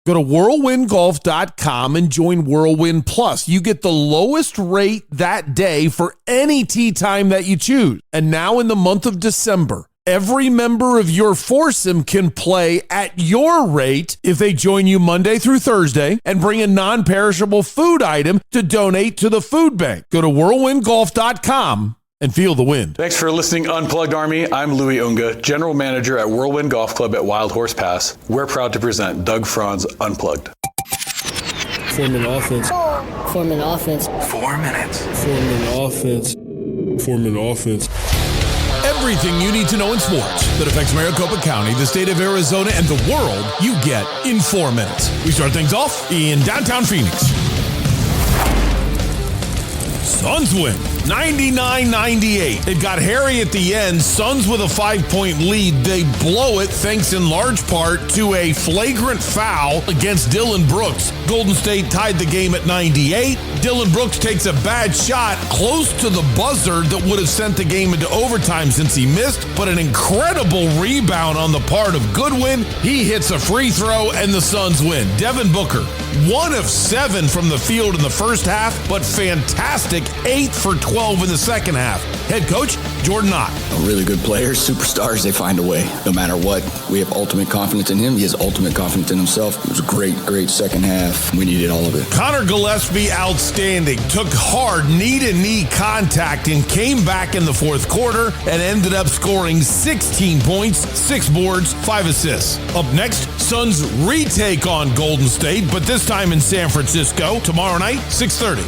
Go to whirlwindgolf.com and join Whirlwind Plus. You get the lowest rate that day for any tee time that you choose. And now in the month of December, every member of your foursome can play at your rate if they join you Monday through Thursday and bring a non-perishable food item to donate to the food bank. Go to whirlwindgolf.com and feel the wind. Thanks for listening, Unplugged Army. I'm Louis Unga, General Manager at Whirlwind Golf Club at Wild Horse Pass. We're proud to present Doug Franz Unplugged. Forming offense. Forming offense. 4 minutes. Forming offense. Forming offense. Everything you need to know in sports that affects Maricopa County, the state of Arizona, and the world, you get in 4 minutes. We start things off in downtown Phoenix. Suns win 99-98. It got hairy at the end. Suns with a 5-point lead. They blow it thanks in large part to a flagrant foul against Dillon Brooks. Golden State tied the game at 98. Dillon Brooks takes a bad shot close to the buzzer that would have sent the game into overtime since he missed, but an incredible rebound on the part of Goodwin. He hits a free throw and the Suns win. Devin Booker, 1 of 7 from the field in the first half, but fantastic 8 for 12 in the second half. Head coach, Jordan Ott. Really good players, superstars, they find a way. No matter what, we have ultimate confidence in him. He has ultimate confidence in himself. It was a great second half. We needed all of it. Collin Gillespie, outstanding. Took hard knee-to-knee contact and came back in the fourth quarter and ended up scoring 16 points, 6 boards, 5 assists. Up next, Suns retake on Golden State, but this time in San Francisco. Tomorrow night, 6:30.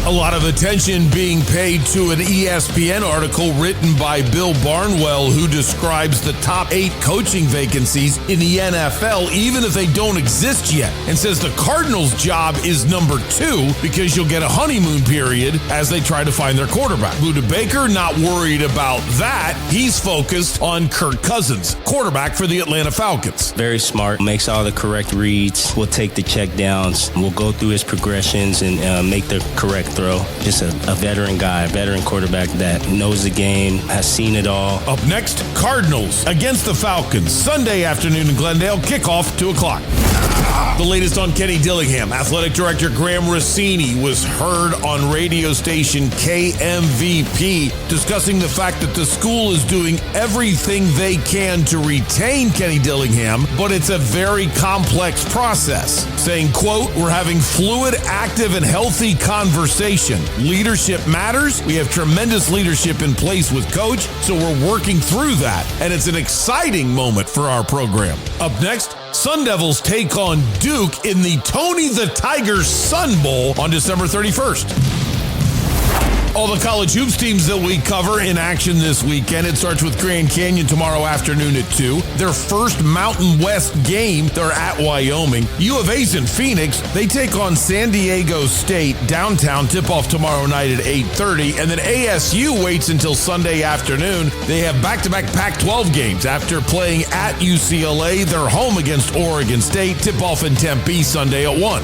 A lot of attention being paid to an ESPN article written by Bill Barnwell, who describes the top 8 coaching vacancies in the NFL, even if they don't exist yet, and says the Cardinals' job is number 2 because you'll get a honeymoon period as they try to find their quarterback. Buda Baker, not worried about that. He's focused on Kirk Cousins, quarterback for the Atlanta Falcons. Very smart, makes all the correct reads, will take the check downs, will go through his progressions and make the correct throw. Just a veteran guy, a veteran quarterback that knows the game, has seen it all. Up next, Cardinals against the Falcons. Sunday afternoon in Glendale, kickoff 2 o'clock. The latest on Kenny Dillingham. Athletic Director Graham Rossini was heard on radio station KMVP discussing the fact that the school is doing everything they can to retain Kenny Dillingham, but it's a very complex process. Saying, quote, "We're having fluid, active, and healthy conversation. Leadership matters. We have tremendous leadership in place with Coach, so we're working through that. And it's an exciting moment for our program." Up next, Sun Devils take on Duke in the Tony the Tiger Sun Bowl on December 31st. All the college hoops teams that we cover in action this weekend. It starts with Grand Canyon tomorrow afternoon at 2. Their first Mountain West game, they're at Wyoming. U of A's in Phoenix. They take on San Diego State downtown. Tip-off tomorrow night at 8:30. And then ASU waits until Sunday afternoon. They have back-to-back Pac-12 games. After playing at UCLA, they're home against Oregon State. Tip-off in Tempe Sunday at 1.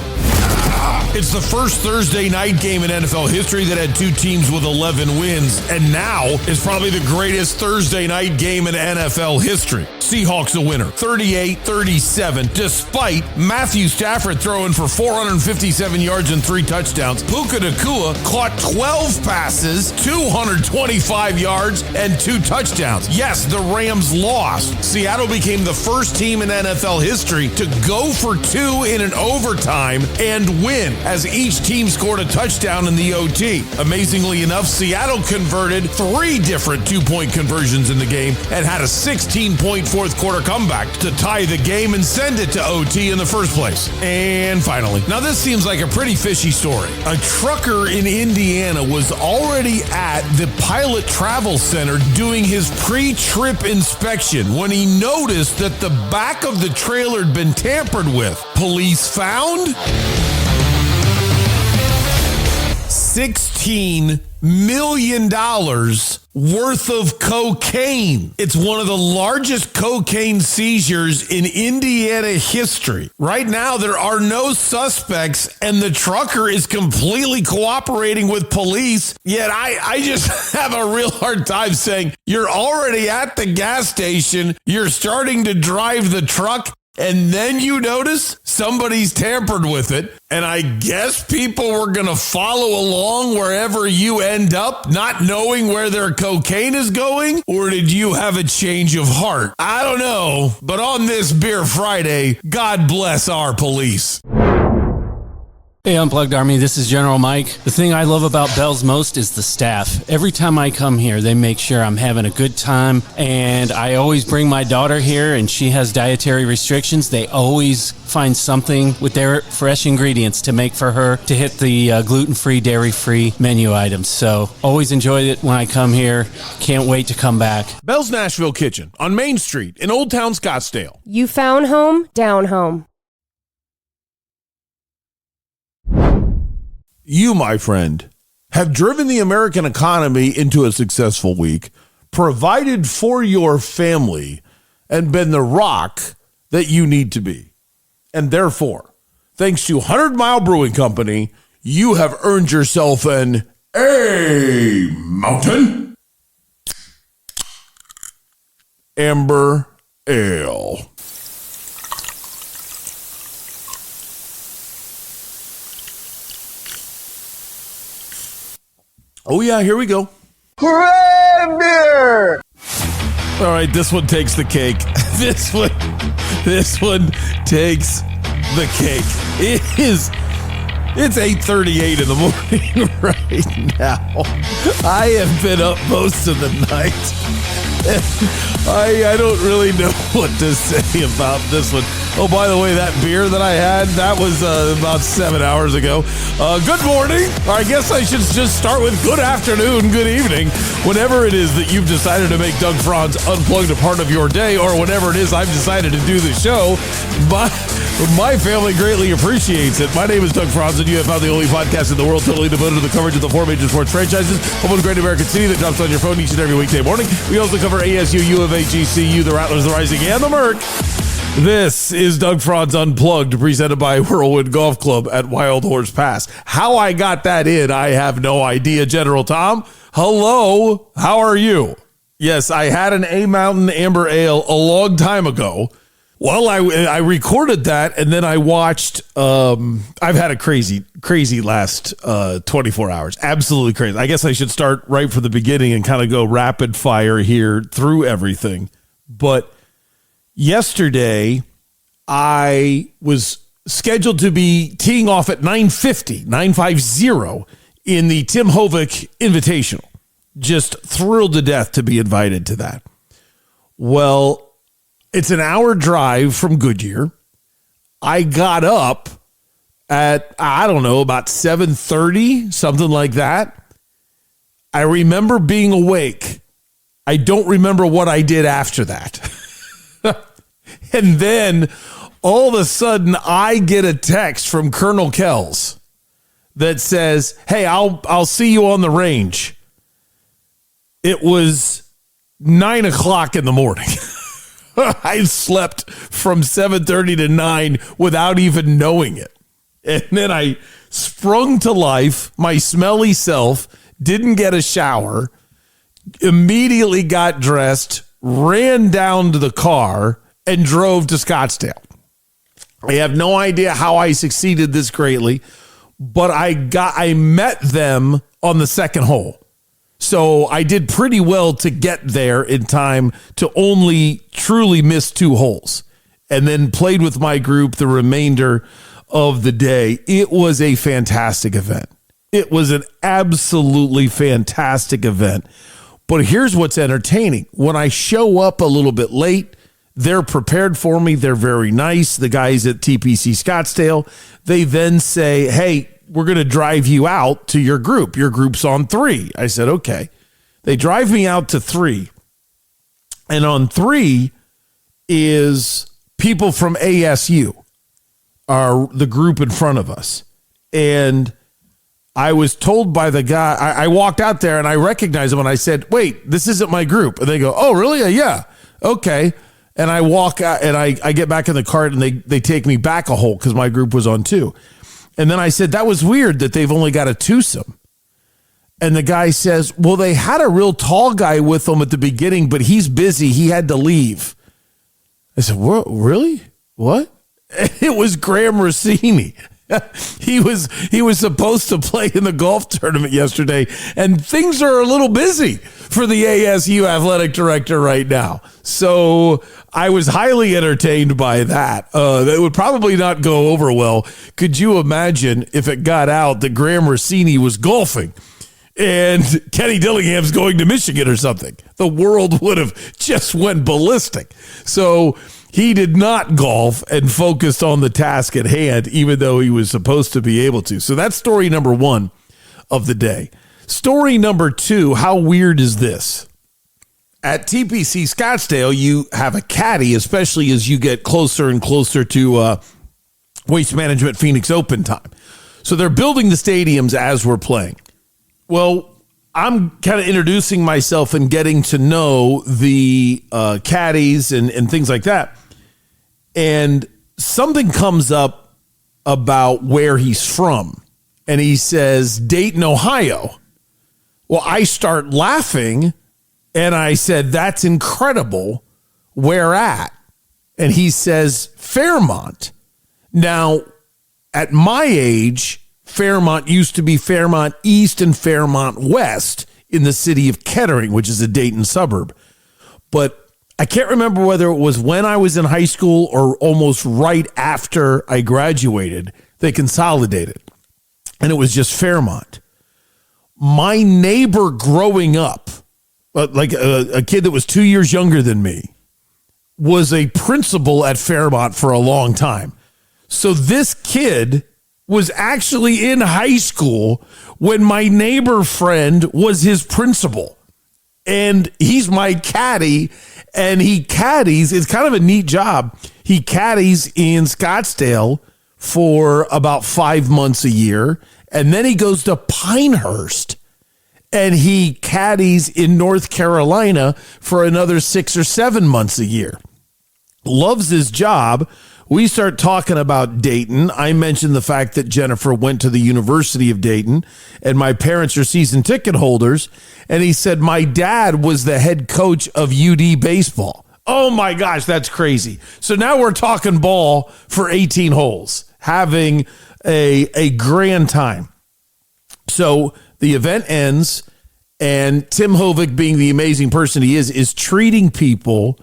It's the first Thursday night game in NFL history that had 2 teams with 11 wins, and now is probably the greatest Thursday night game in NFL history. Seahawks a winner, 38-37, despite Matthew Stafford throwing for 457 yards and 3 touchdowns. Puka Nacua caught 12 passes, 225 yards, and 2 touchdowns. Yes, the Rams lost. Seattle became the first team in NFL history to go for 2 in an overtime and win, as each team scored a touchdown in the OT. Amazingly enough, Seattle converted 3 different 2-point conversions in the game and had a 16-point fourth quarter comeback to tie the game and send it to OT in the first place. And finally, now this seems like a pretty fishy story. A trucker in Indiana was already at the Pilot Travel Center doing his pre-trip inspection when he noticed that the back of the trailer had been tampered with. Police found $16 million worth of cocaine. It's one of the largest cocaine seizures in Indiana history. Right now, there are no suspects, and the trucker is completely cooperating with police. Yet I just have a real hard time saying, you're already at the gas station, you're starting to drive the truck, and then you notice somebody's tampered with it, and I guess people were going to follow along wherever you end up, not knowing where their cocaine is going? Or did you have a change of heart? I don't know, but on this Beer Friday, God bless our police. Hey, Unplugged Army, this is General Mike. The thing I love about Bell's most is the staff. Every time I come here, they make sure I'm having a good time, and I always bring my daughter here, and she has dietary restrictions. They always find something with their fresh ingredients to make for her to hit the gluten-free, dairy-free menu items. So always enjoy it when I come here. Can't wait to come back. Bell's Nashville Kitchen on Main Street in Old Town Scottsdale. You found home, down home. You, my friend, have driven the American economy into a successful week, provided for your family, and been the rock that you need to be. And therefore, thanks to 100 Mile Brewing Company, you have earned yourself an A Mountain Amber Ale. Oh, yeah, here we go. Craft beer! All right, this one takes the cake. This one takes the cake. It's 8:38 in the morning right now. I have been up most of the night. I don't really know what to say about this one. Oh, by the way, that beer that I had, that was about 7 hours ago. Good morning. I guess I should just start with good afternoon, good evening, whenever it is that you've decided to make Doug Franz Unplugged a part of your day, or whenever it is I've decided to do the show. But my family greatly appreciates it. My name is Doug Franz, and you have found the only podcast in the world totally devoted to the coverage of the four major sports franchises, home of the great American city that drops on your phone each and every weekday morning. We also cover ASU, U of A, GCU, the Rattlers, the Rising, and the Merc. This is Doug Franz Unplugged, presented by Whirlwind Golf Club at Wild Horse Pass. How I got that in, I have no idea. General Tom, hello, how are you? Yes, I had an A Mountain Amber Ale a long time ago. Well, I recorded that, and then I watched, I've had a crazy last 24 hours. Absolutely crazy. I guess I should start right from the beginning and kind of go rapid fire here through everything. But yesterday, I was scheduled to be teeing off at 950 in the Tim Hovick Invitational. Just thrilled to death to be invited to that. Well, it's an hour drive from Goodyear. I got up at, I don't know, about 7:30, something like that. I remember being awake. I don't remember what I did after that. And then all of a sudden I get a text from Colonel Kells that says, "Hey, I'll see you on the range." It was 9 o'clock in the morning. I slept from 7:30 to 9 without even knowing it. And then I sprung to life, my smelly self, didn't get a shower, immediately got dressed, ran down to the car, and drove to Scottsdale. I have no idea how I succeeded this greatly, but I met them on the second hole. So I did pretty well to get there in time to only truly miss 2 holes, and then played with my group the remainder of the day. It was a fantastic event. It was an absolutely fantastic event. But here's what's entertaining. When I show up a little bit late, they're prepared for me. They're very nice. The guys at TPC Scottsdale, they then say, "Hey, we're going to drive you out to your group. Your group's on 3. I said, okay. They drive me out to 3. And on 3 is people from ASU, are the group in front of us. And I was told by the guy, I walked out there and I recognized him and I said, "Wait, this isn't my group." And they go, "Oh, really? Yeah. Okay." And I walk out and I get back in the cart and they take me back a hole because my group was on 2. And then I said, "That was weird that they've only got a twosome." And the guy says, "Well, they had a real tall guy with them at the beginning, but he's busy. He had to leave." I said, "What? Really? What? It was Graham Rossini. He was supposed to play in the golf tournament yesterday, and things are a little busy for the ASU athletic director right now. So I was highly entertained by that. That would probably not go over well. Could you imagine if it got out that Graham Rossini was golfing and Kenny Dillingham's going to Michigan or something? The world would have just went ballistic. So he did not golf and focused on the task at hand, even though he was supposed to be able to. So that's story number one of the day. Story number two, how weird is this? At TPC Scottsdale, you have a caddy, especially as you get closer and closer to Waste Management Phoenix Open time. So they're building the stadiums as we're playing. Well, I'm kind of introducing myself and getting to know the caddies and things like that. And something comes up about where he's from. And he says, Dayton, Ohio. Well, I start laughing and I said, that's incredible. Where at? And he says, Fairmont. Now, at my age, Fairmont used to be Fairmont East and Fairmont West in the city of Kettering, which is a Dayton suburb. But I can't remember whether it was when I was in high school or almost right after I graduated, they consolidated. And it was just Fairmont. My neighbor growing up, like a kid that was 2 years younger than me, was a principal at Fairmont for a long time. So this kid was actually in high school when my neighbor friend was his principal. And he's my caddy, and he caddies. It's kind of a neat job. He caddies in Scottsdale for about 5 months a year, and then he goes to Pinehurst, and he caddies in North Carolina for another 6 or 7 months a year. Loves his job. We start talking about Dayton. I mentioned the fact that Jennifer went to the University of Dayton and my parents are season ticket holders. And he said, my dad was the head coach of UD baseball. Oh my gosh, that's crazy. So now we're talking ball for 18 holes, having a grand time. So the event ends and Tim Hovick, being the amazing person he is treating people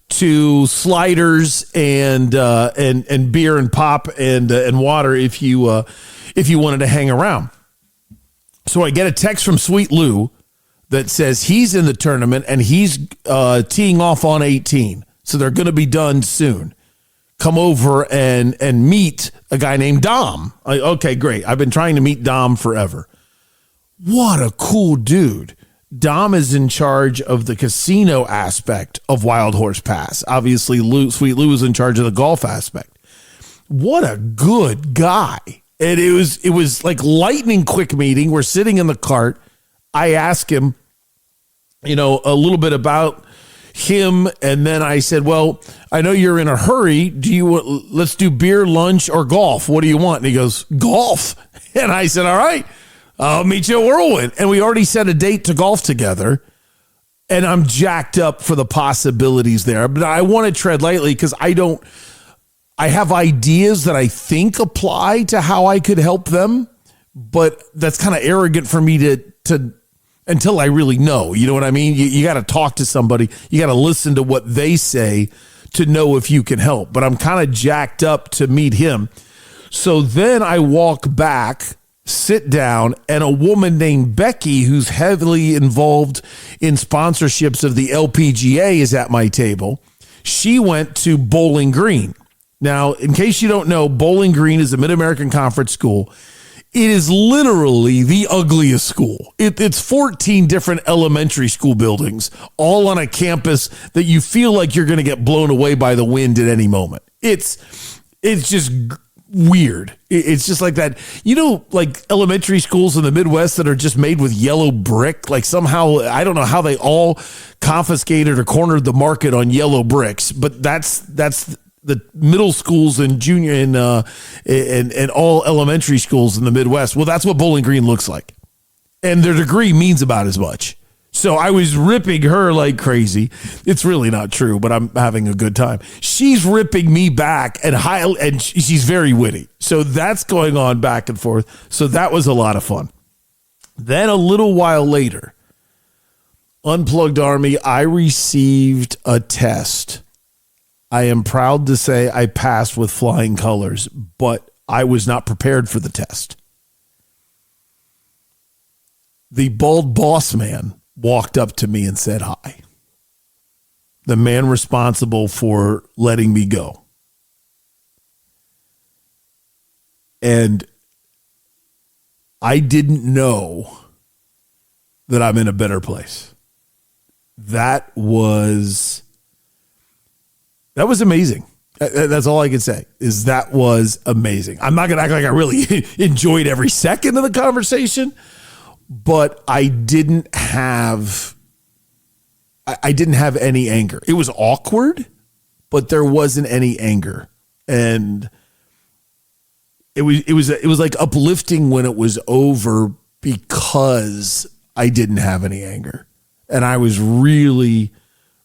to sliders and beer and pop and water if you wanted to hang around. So I get a text from Sweet Lou that says he's in the tournament and he's teeing off on 18. So they're going to be done soon. Come over and meet a guy named Dom. Okay, great. I've been trying to meet Dom forever. What a cool dude. Dom is in charge of the casino aspect of Wild Horse Pass. Obviously, Sweet Lou is in charge of the golf aspect. What a good guy. And it was like lightning quick meeting. We're sitting in the cart. I asked him, a little bit about him. And then I said, well, I know you're in a hurry. Let's do beer, lunch, or golf. What do you want? And he goes, golf. And I said, all right. I'll meet you at Whirlwind. And we already set a date to golf together. And I'm jacked up for the possibilities there. But I want to tread lightly because I have ideas that I think apply to how I could help them. But that's kind of arrogant for me to until I really know. You know what I mean? You got to talk to somebody. You got to listen to what they say to know if you can help. But I'm kind of jacked up to meet him. So then I walk back, sit down, and a woman named Becky, who's heavily involved in sponsorships of the LPGA, is at my table. She went to Bowling Green. Now, in case you don't know, Bowling Green is a Mid-American Conference school. It is literally the ugliest school. It's 14 different elementary school buildings, all on a campus that you feel like you're going to get blown away by the wind at any moment. It's just weird. It's just like that, like elementary schools in the Midwest that are just made with yellow brick. Like somehow, I don't know how they all confiscated or cornered the market on yellow bricks, but that's the middle schools and junior and all elementary schools in the Midwest. Well, that's what Bowling Green looks like. And their degree means about as much. So I was ripping her like crazy. It's really not true, but I'm having a good time. She's ripping me back and she's very witty. So that's going on back and forth. So that was a lot of fun. Then a little while later, Unplugged Army, I received a test. I am proud to say I passed with flying colors, but I was not prepared for the test. The bald boss man walked up to me and said hi. The man responsible for letting me go. And I didn't know that I'm in a better place. That was amazing. That's all I can say is that was amazing. I'm not going to act like I really enjoyed every second of the conversation, but I didn't have any anger. It was awkward, but there wasn't any anger. And it was like uplifting when it was over because I didn't have any anger. And I was really,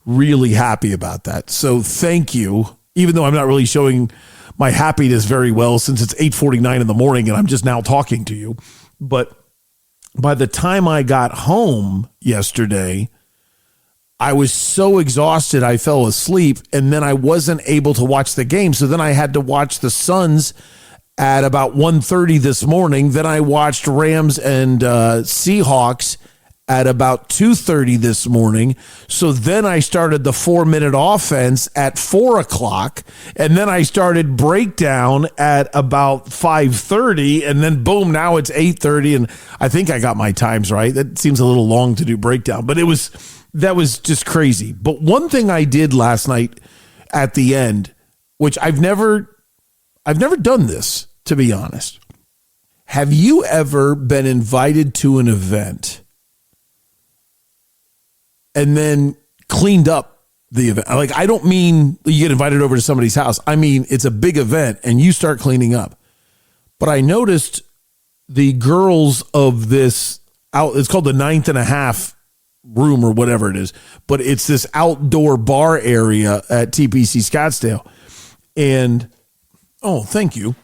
really happy about that. So thank you, even though I'm not really showing my happiness very well since it's 8:49 in the morning and I'm just now talking to you. But by the time I got home yesterday, I was so exhausted I fell asleep, and then I wasn't able to watch the game. So then I had to watch the Suns at about 1:30 this morning. Then I watched Rams and Seahawks at about 2:30 this morning. So then I started the 4-minute offense at 4:00. And then I started breakdown at about 5:30. And then boom, now it's 8:30. And I think I got my times right. That seems a little long to do breakdown, but that was just crazy. But one thing I did last night at the end, which I've never done this, to be honest. Have you ever been invited to an event and then cleaned up the event? Like, I don't mean you get invited over to somebody's house. I mean, it's a big event and you start cleaning up. But I noticed the girls of this it's called the 9.5 room or whatever it is, but it's this outdoor bar area at TPC Scottsdale. And, oh, thank you.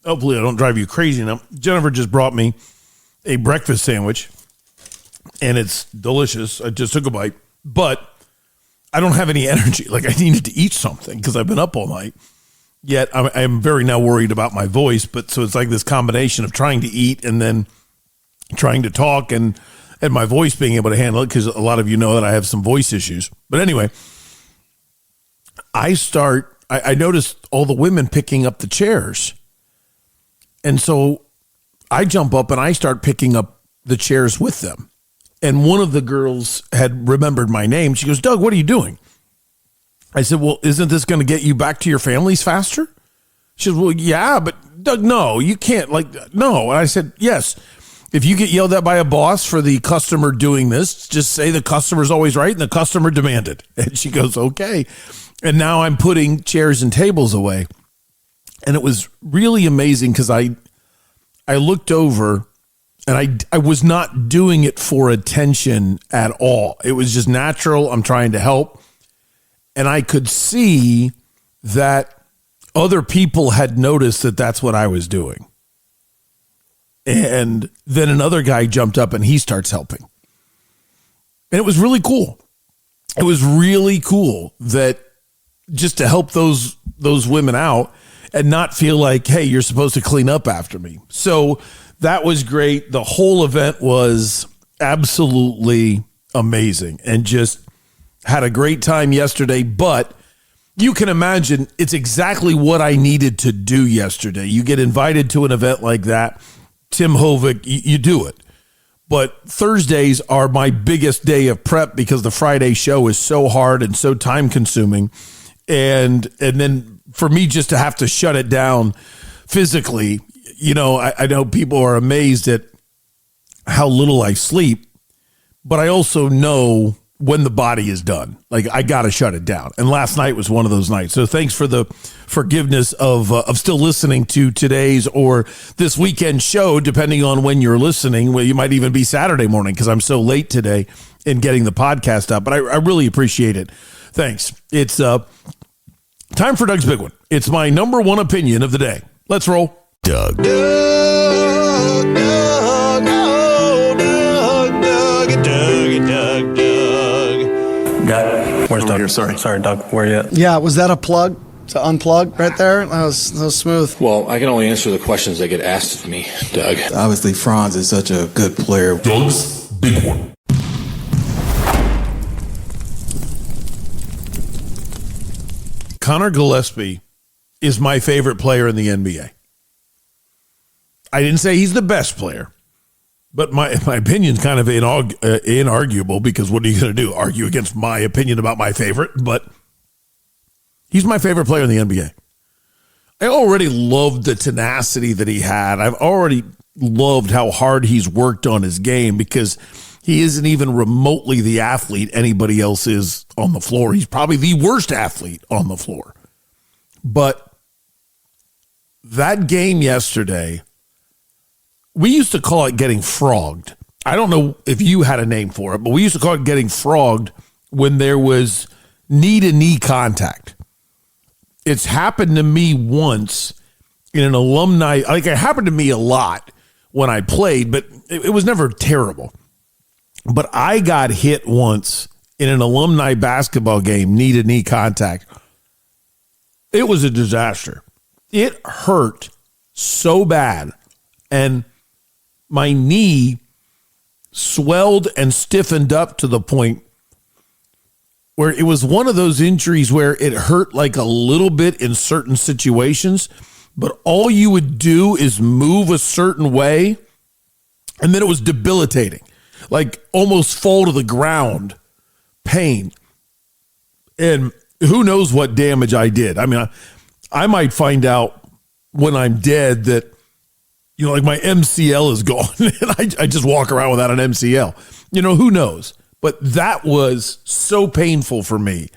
Hopefully I don't drive you crazy enough. Jennifer just brought me a breakfast sandwich, and it's delicious. I just took a bite, but I don't have any energy. Like, I needed to eat something because I've been up all night. Yet I'm very now worried about my voice. But so it's like this combination of trying to eat and then trying to talk and my voice being able to handle it, because a lot of you know that I have some voice issues. But anyway, I noticed all the women picking up the chairs. And so I jump up and I start picking up the chairs with them. And one of the girls had remembered my name. She goes, "Doug, what are you doing?" I said, "Well, isn't this going to get you back to your families faster?" She said, "Well, yeah, but Doug, no, you can't, no." And I said, "Yes. If you get yelled at by a boss for the customer doing this, just say the customer's always right and the customer demanded." And she goes, "Okay." And now I'm putting chairs and tables away. And it was really amazing because I looked over and I was not doing it for attention at all. It was just natural. I'm trying to help. And I could see that other people had noticed that that's what I was doing. And then another guy jumped up and he starts helping. And it was really cool. It was really cool that just to help those women out and not feel like, hey, you're supposed to clean up after me. So that was great. The whole event was absolutely amazing and just had a great time yesterday. But you can imagine it's exactly what I needed to do yesterday. You get invited to an event like that, Tim Hovick, you do it. But Thursdays are my biggest day of prep because the Friday show is so hard and so time consuming. And then for me just to have to shut it down physically, I know people are amazed at how little I sleep, but I also know when the body is done. Like, I got to shut it down. And last night was one of those nights. So thanks for the forgiveness of still listening to today's or this weekend show, depending on when you're listening. Well, you might even be Saturday morning because I'm so late today in getting the podcast up. But I really appreciate it. Thanks. It's time for Doug's Big One. It's my number one opinion of the day. Let's roll. Doug. Where's Doug? Here, sorry, Doug. Where are you at? Yeah, was that a plug to unplug right there? That was smooth. Well, I can only answer the questions that get asked of me, Doug. Obviously, Franz is such a good player. Doug's Big One. Collin Gillespie is my favorite player in the NBA. I didn't say he's the best player, but my opinion's kind of inarguable because what are you going to do? Argue against my opinion about my favorite? But he's my favorite player in the NBA. I already loved the tenacity that he had. I've already loved how hard he's worked on his game because he isn't even remotely the athlete anybody else is on the floor. He's probably the worst athlete on the floor. But that game yesterday, we used to call it getting frogged. I don't know if you had a name for it, but we used to call it getting frogged when there was knee-to-knee contact. It's happened to me once in an alumni, like it happened to me a lot when I played, but it was never terrible. But I got hit once in an alumni basketball game, knee-to-knee contact. It was a disaster. It hurt so bad. And my knee swelled and stiffened up to the point where it was one of those injuries where it hurt like a little bit in certain situations, but all you would do is move a certain way, and then it was debilitating, like almost fall to the ground pain. And who knows what damage I did. I mean, I might find out when I'm dead that, you know, like my MCL is gone and I just walk around without an MCL. You know, who knows? But that was so painful for me.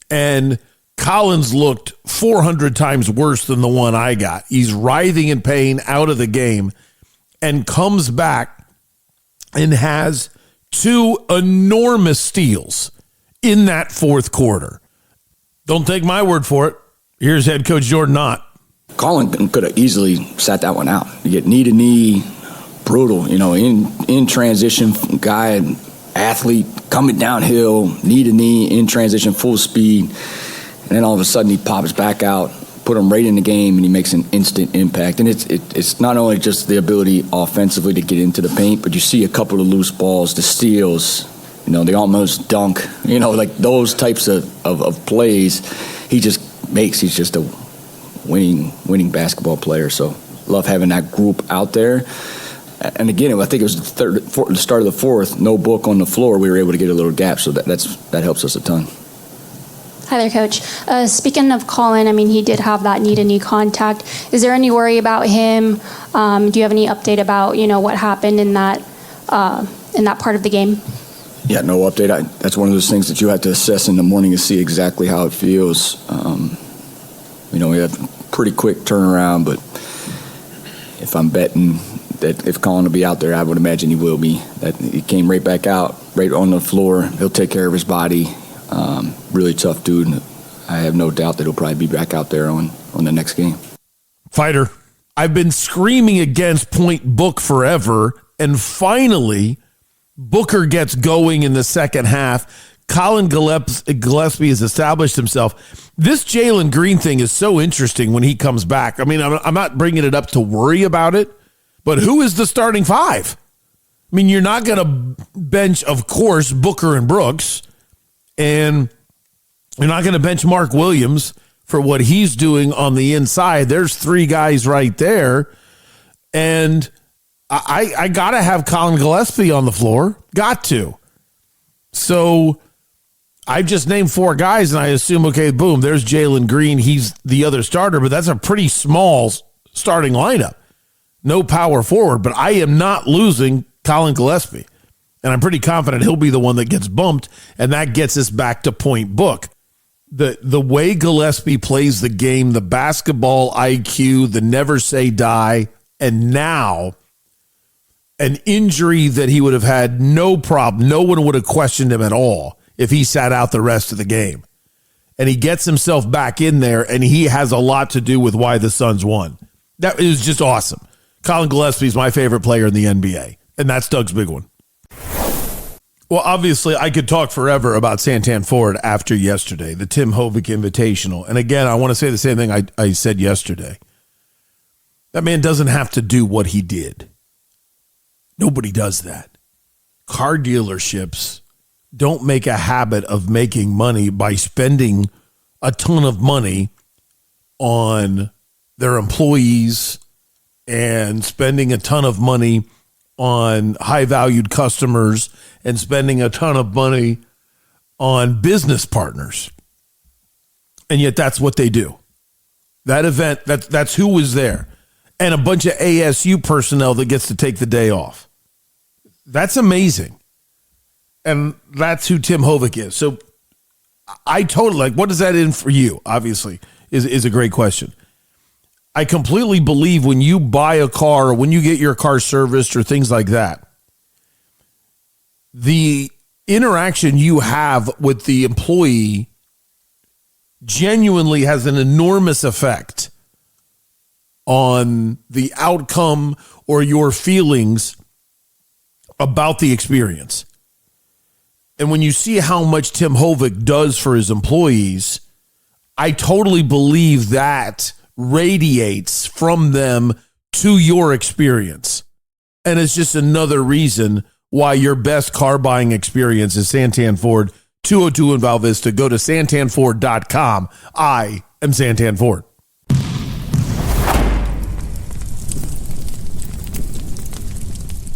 And Collins looked 400 times worse than the one I got. He's writhing in pain out of the game and comes back and has two enormous steals in that fourth quarter. Don't take my word for it. Here's head coach Jordan Knott. Collin could have easily sat that one out. You get knee to knee, brutal, you know, in transition, guy, athlete, coming downhill, knee to knee, in transition, full speed. And then all of a sudden he pops back out, put him right in the game, and he makes an instant impact. And it's not only just the ability offensively to get into the paint, but you see a couple of loose balls, the steals, you know, they almost dunk, you know, like those types of plays he just makes. He's just a winning basketball player. So love having that group out there. And again, I think it was the start of the fourth, no book on the floor. We were able to get a little gap, so that helps us a ton. Hi there, Coach. Speaking of Collin, I mean, he did have that knee-to-knee contact. Is there any worry about him? Do you have any update about, you know, what happened in that part of the game? Yeah, no update. That's one of those things that you have to assess in the morning to see exactly how it feels. You know, we have a pretty quick turnaround, but if I'm betting that if Collin will be out there, I would imagine he will be. That he came right back out, right on the floor. He'll take care of his body. Really tough dude. I have no doubt that he'll probably be back out there on the next game. Fighter, I've been screaming against point book forever, and finally Booker gets going in the second half. Collin Gillespie has established himself. This Jalen Green thing is so interesting when he comes back. I mean, I'm not bringing it up to worry about it, but who is the starting five? I mean, you're not going to bench, of course, Booker and Brooks, and you're not going to bench Mark Williams for what he's doing on the inside. There's three guys right there, and I got to have Collin Gillespie on the floor. Got to. So I've just named four guys, and I assume, okay, boom, there's Jalen Green. He's the other starter, but that's a pretty small starting lineup. No power forward, but I am not losing Collin Gillespie. And I'm pretty confident he'll be the one that gets bumped, and that gets us back to point book. The way Gillespie plays the game, the basketball IQ, the never say die, and now an injury that he would have had no problem. No one would have questioned him at all if he sat out the rest of the game. And he gets himself back in there, and he has a lot to do with why the Suns won. That is just awesome. Collin Gillespie is my favorite player in the NBA, and that's Doug's big one. Well, obviously, I could talk forever about Santan Ford after yesterday, the Tim Hovick Invitational. And again, I want to say the same thing I said yesterday. That man doesn't have to do what he did. Nobody does that. Car dealerships don't make a habit of making money by spending a ton of money on their employees and spending a ton of money on high-valued customers and spending a ton of money on business partners. And yet that's what they do. That event, that's who was there. And a bunch of ASU personnel that gets to take the day off. That's amazing. And that's who Tim Hovick is. So I totally, what does that in for you, obviously, is a great question. I completely believe when you buy a car or when you get your car serviced or things like that, the interaction you have with the employee genuinely has an enormous effect on the outcome or your feelings about the experience. And when you see how much Tim Hovick does for his employees, I totally believe that radiates from them to your experience. And it's just another reason why your best car buying experience is Santan Ford, 202 in Val Vista. Go to santanford.com. I am Santan Ford.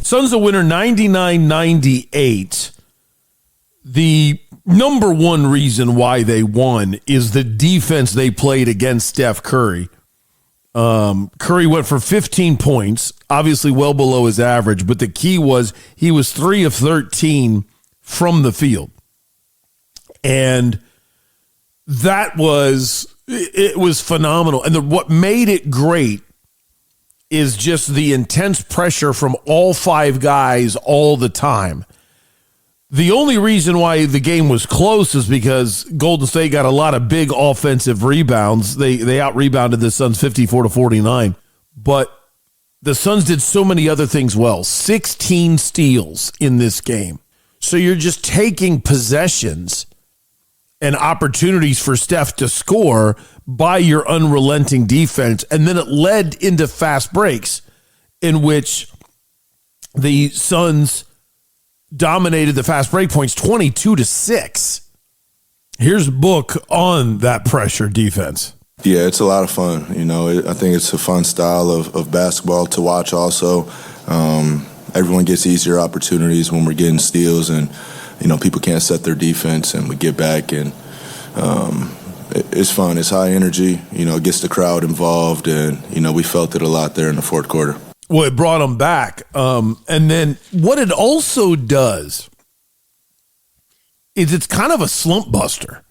Suns a winner 99-98. The number one reason why they won is the defense they played against Steph Curry. Curry went for 15 points, obviously well below his average, but the key was he was 3 of 13 from the field. And that was, it was phenomenal. And what made it great is just the intense pressure from all 5 guys all the time. The only reason why the game was close is because Golden State got a lot of big offensive rebounds. They out-rebounded the Suns 54-49. But the Suns did so many other things well. 16 steals in this game. So you're just taking possessions and opportunities for Steph to score by your unrelenting defense. And then it led into fast breaks in which the Suns dominated the fast break points 22-6. Here's Book on that pressure defense. Yeah, it's a lot of fun. You know, I think it's a fun style of basketball to watch also. Everyone gets easier opportunities when we're getting steals and, you know, people can't set their defense and we get back and it's fun. It's high energy, you know, it gets the crowd involved and, you know, we felt it a lot there in the fourth quarter. Well, it brought them back. And then what it also does is it's kind of a slump buster.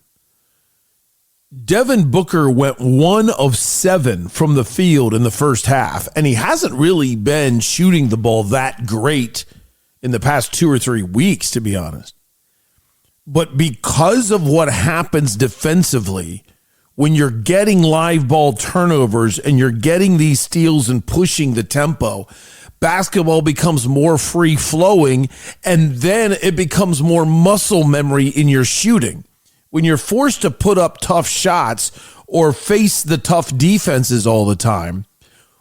Devin Booker went 1 of 7 from the field in the first half, and he hasn't really been shooting the ball that great in the past 2 or 3 weeks, to be honest. But because of what happens defensively, when you're getting live ball turnovers and you're getting these steals and pushing the tempo, basketball becomes more free flowing and then it becomes more muscle memory in your shooting. When you're forced to put up tough shots or face the tough defenses all the time,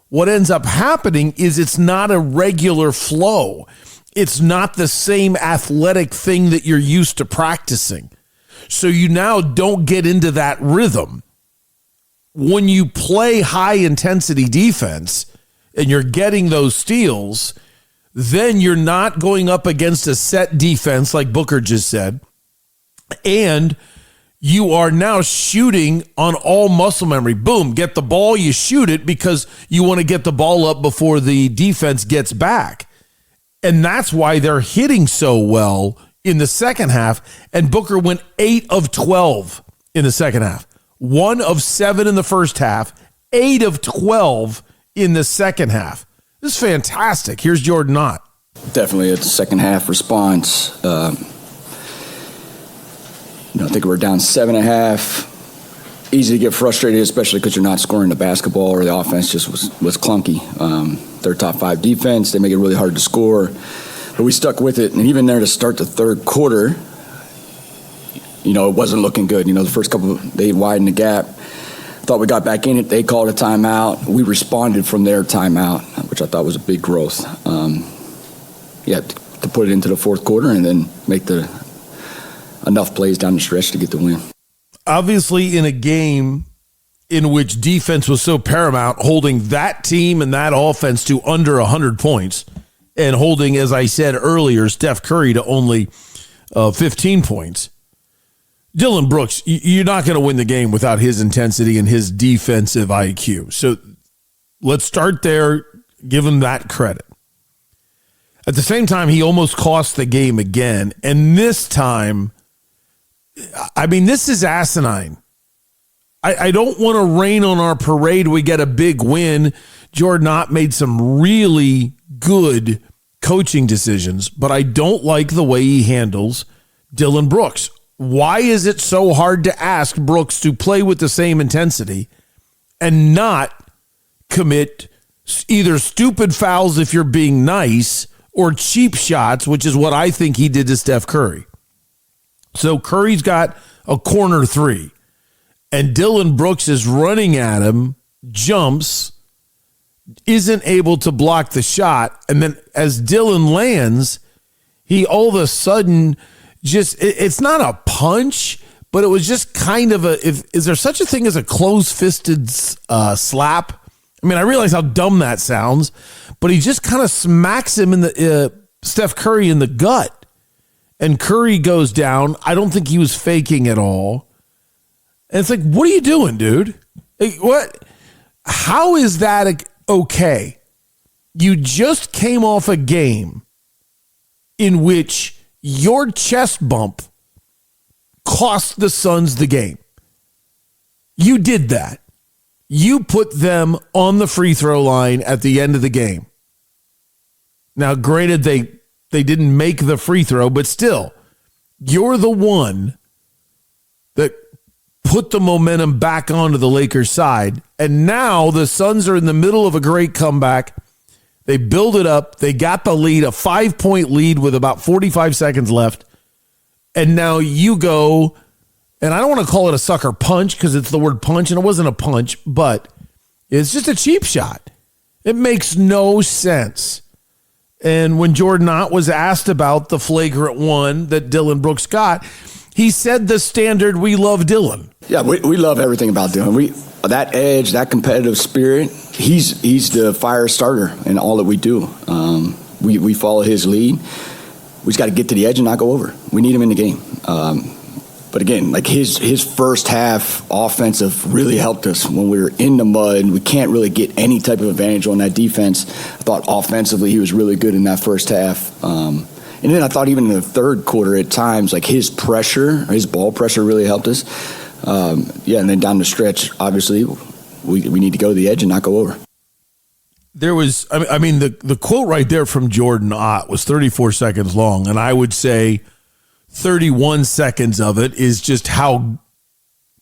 what ends up happening is it's not a regular flow. It's not the same athletic thing that you're used to practicing. So you now don't get into that rhythm. When you play high intensity defense and you're getting those steals, then you're not going up against a set defense like Booker just said. And you are now shooting on all muscle memory. Boom, get the ball, you shoot it because you want to get the ball up before the defense gets back. And that's why they're hitting so well in the second half. And Booker went 8 of 12 in the second half. 1 of 7 in the first half. 8 of 12 in the second half. This is fantastic. Here's Jordan Ott. Definitely a second half response. I think we're down 7.5. Easy to get frustrated, especially because you're not scoring the basketball or the offense just was clunky. They're top 5 defense. They make it really hard to score. But we stuck with it. And even there to start the third quarter, it wasn't looking good. The first couple, they widened the gap. Thought we got back in it. They called a timeout. We responded from their timeout, which I thought was a big growth. To put it into the fourth quarter and then make enough plays down the stretch to get the win. Obviously, in a game in which defense was so paramount, holding that team and that offense to under 100 points and holding, as I said earlier, Steph Curry to only 15 points. Dillon Brooks, you're not going to win the game without his intensity and his defensive IQ. So let's start there, give him that credit. At the same time, he almost cost the game again. And this time, this is asinine. I don't want to rain on our parade. We get a big win. Jordan Ott made some really good coaching decisions, but I don't like the way he handles Dillon Brooks. Why is it so hard to ask Brooks to play with the same intensity and not commit either stupid fouls if you're being nice or cheap shots, which is what I think he did to Steph Curry? So Curry's got a corner 3, and Dillon Brooks is running at him, jumps, isn't able to block the shot, and then as Dillon lands, he all of a sudden it's not a punch, but it was just kind of is there such a thing as a close-fisted slap? I realize how dumb that sounds, but he just kind of smacks him in the Steph Curry in the gut, and Curry goes down. I don't think he was faking at all. And it's like, what are you doing, dude? Like, what? How is that okay? You just came off a game in which your chest bump cost the Suns the game. You did that. You put them on the free throw line at the end of the game. Now, granted, they didn't make the free throw, but still, you're the one that put the momentum back onto the Lakers' side. And now the Suns are in the middle of a great comeback. They build it up. They got the lead, a 5-point lead with about 45 seconds left. And now you go, and I don't want to call it a sucker punch because it's the word punch, and it wasn't a punch, but it's just a cheap shot. It makes no sense. And when Jordan Ott was asked about the flagrant one that Dillon Brooks got, he said the standard, we love Dillon. Yeah, we love everything about Dillon. That edge, that competitive spirit, he's the fire starter in all that we do. We follow his lead. We just got to get to the edge and not go over. We need him in the game. But again, like his first half offensive really helped us when we were in the mud. We can't really get any type of advantage on that defense. I thought offensively he was really good in that first half. And then I thought even in the third quarter at times, like his ball pressure really helped us. And then down the stretch, obviously, we need to go to the edge and not go over. There was, the quote right there from Jordan Ott was 34 seconds long, and I would say 31 seconds of it is just how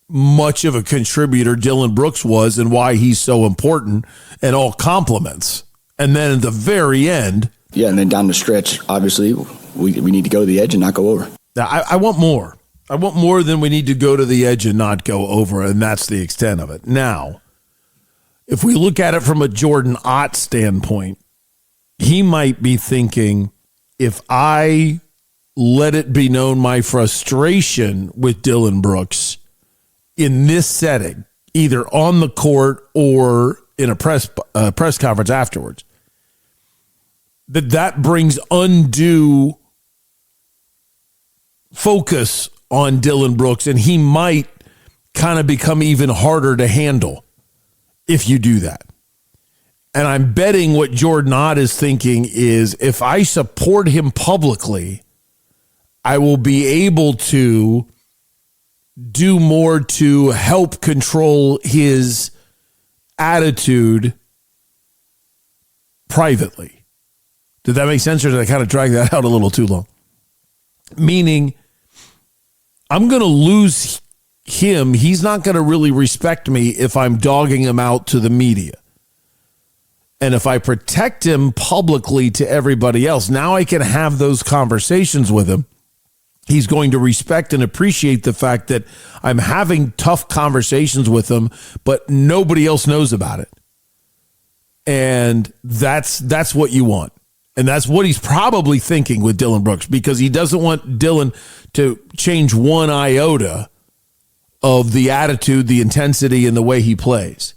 much of a contributor Dillon Brooks was and why he's so important and all compliments. And then at the very end. Yeah, and then down the stretch, obviously, we need to go to the edge and not go over. Now, I want more. I want more than we need to go to the edge and not go over, and that's the extent of it. Now, if we look at it from a Jordan Ott standpoint, he might be thinking, if I let it be known my frustration with Dillon Brooks in this setting, either on the court or in a press conference afterwards, that brings undue focus on Dillon Brooks, and he might kind of become even harder to handle if you do that. And I'm betting what Jordan Ott is thinking is if I support him publicly, I will be able to do more to help control his attitude privately. Did that make sense, or did I kind of drag that out a little too long? Meaning, I'm going to lose him. He's not going to really respect me if I'm dogging him out to the media. And if I protect him publicly to everybody else, now I can have those conversations with him. He's going to respect and appreciate the fact that I'm having tough conversations with him, but nobody else knows about it. And that's what you want. And that's what he's probably thinking with Dillon Brooks, because he doesn't want Dillon to change one iota of the attitude, the intensity, and the way he plays.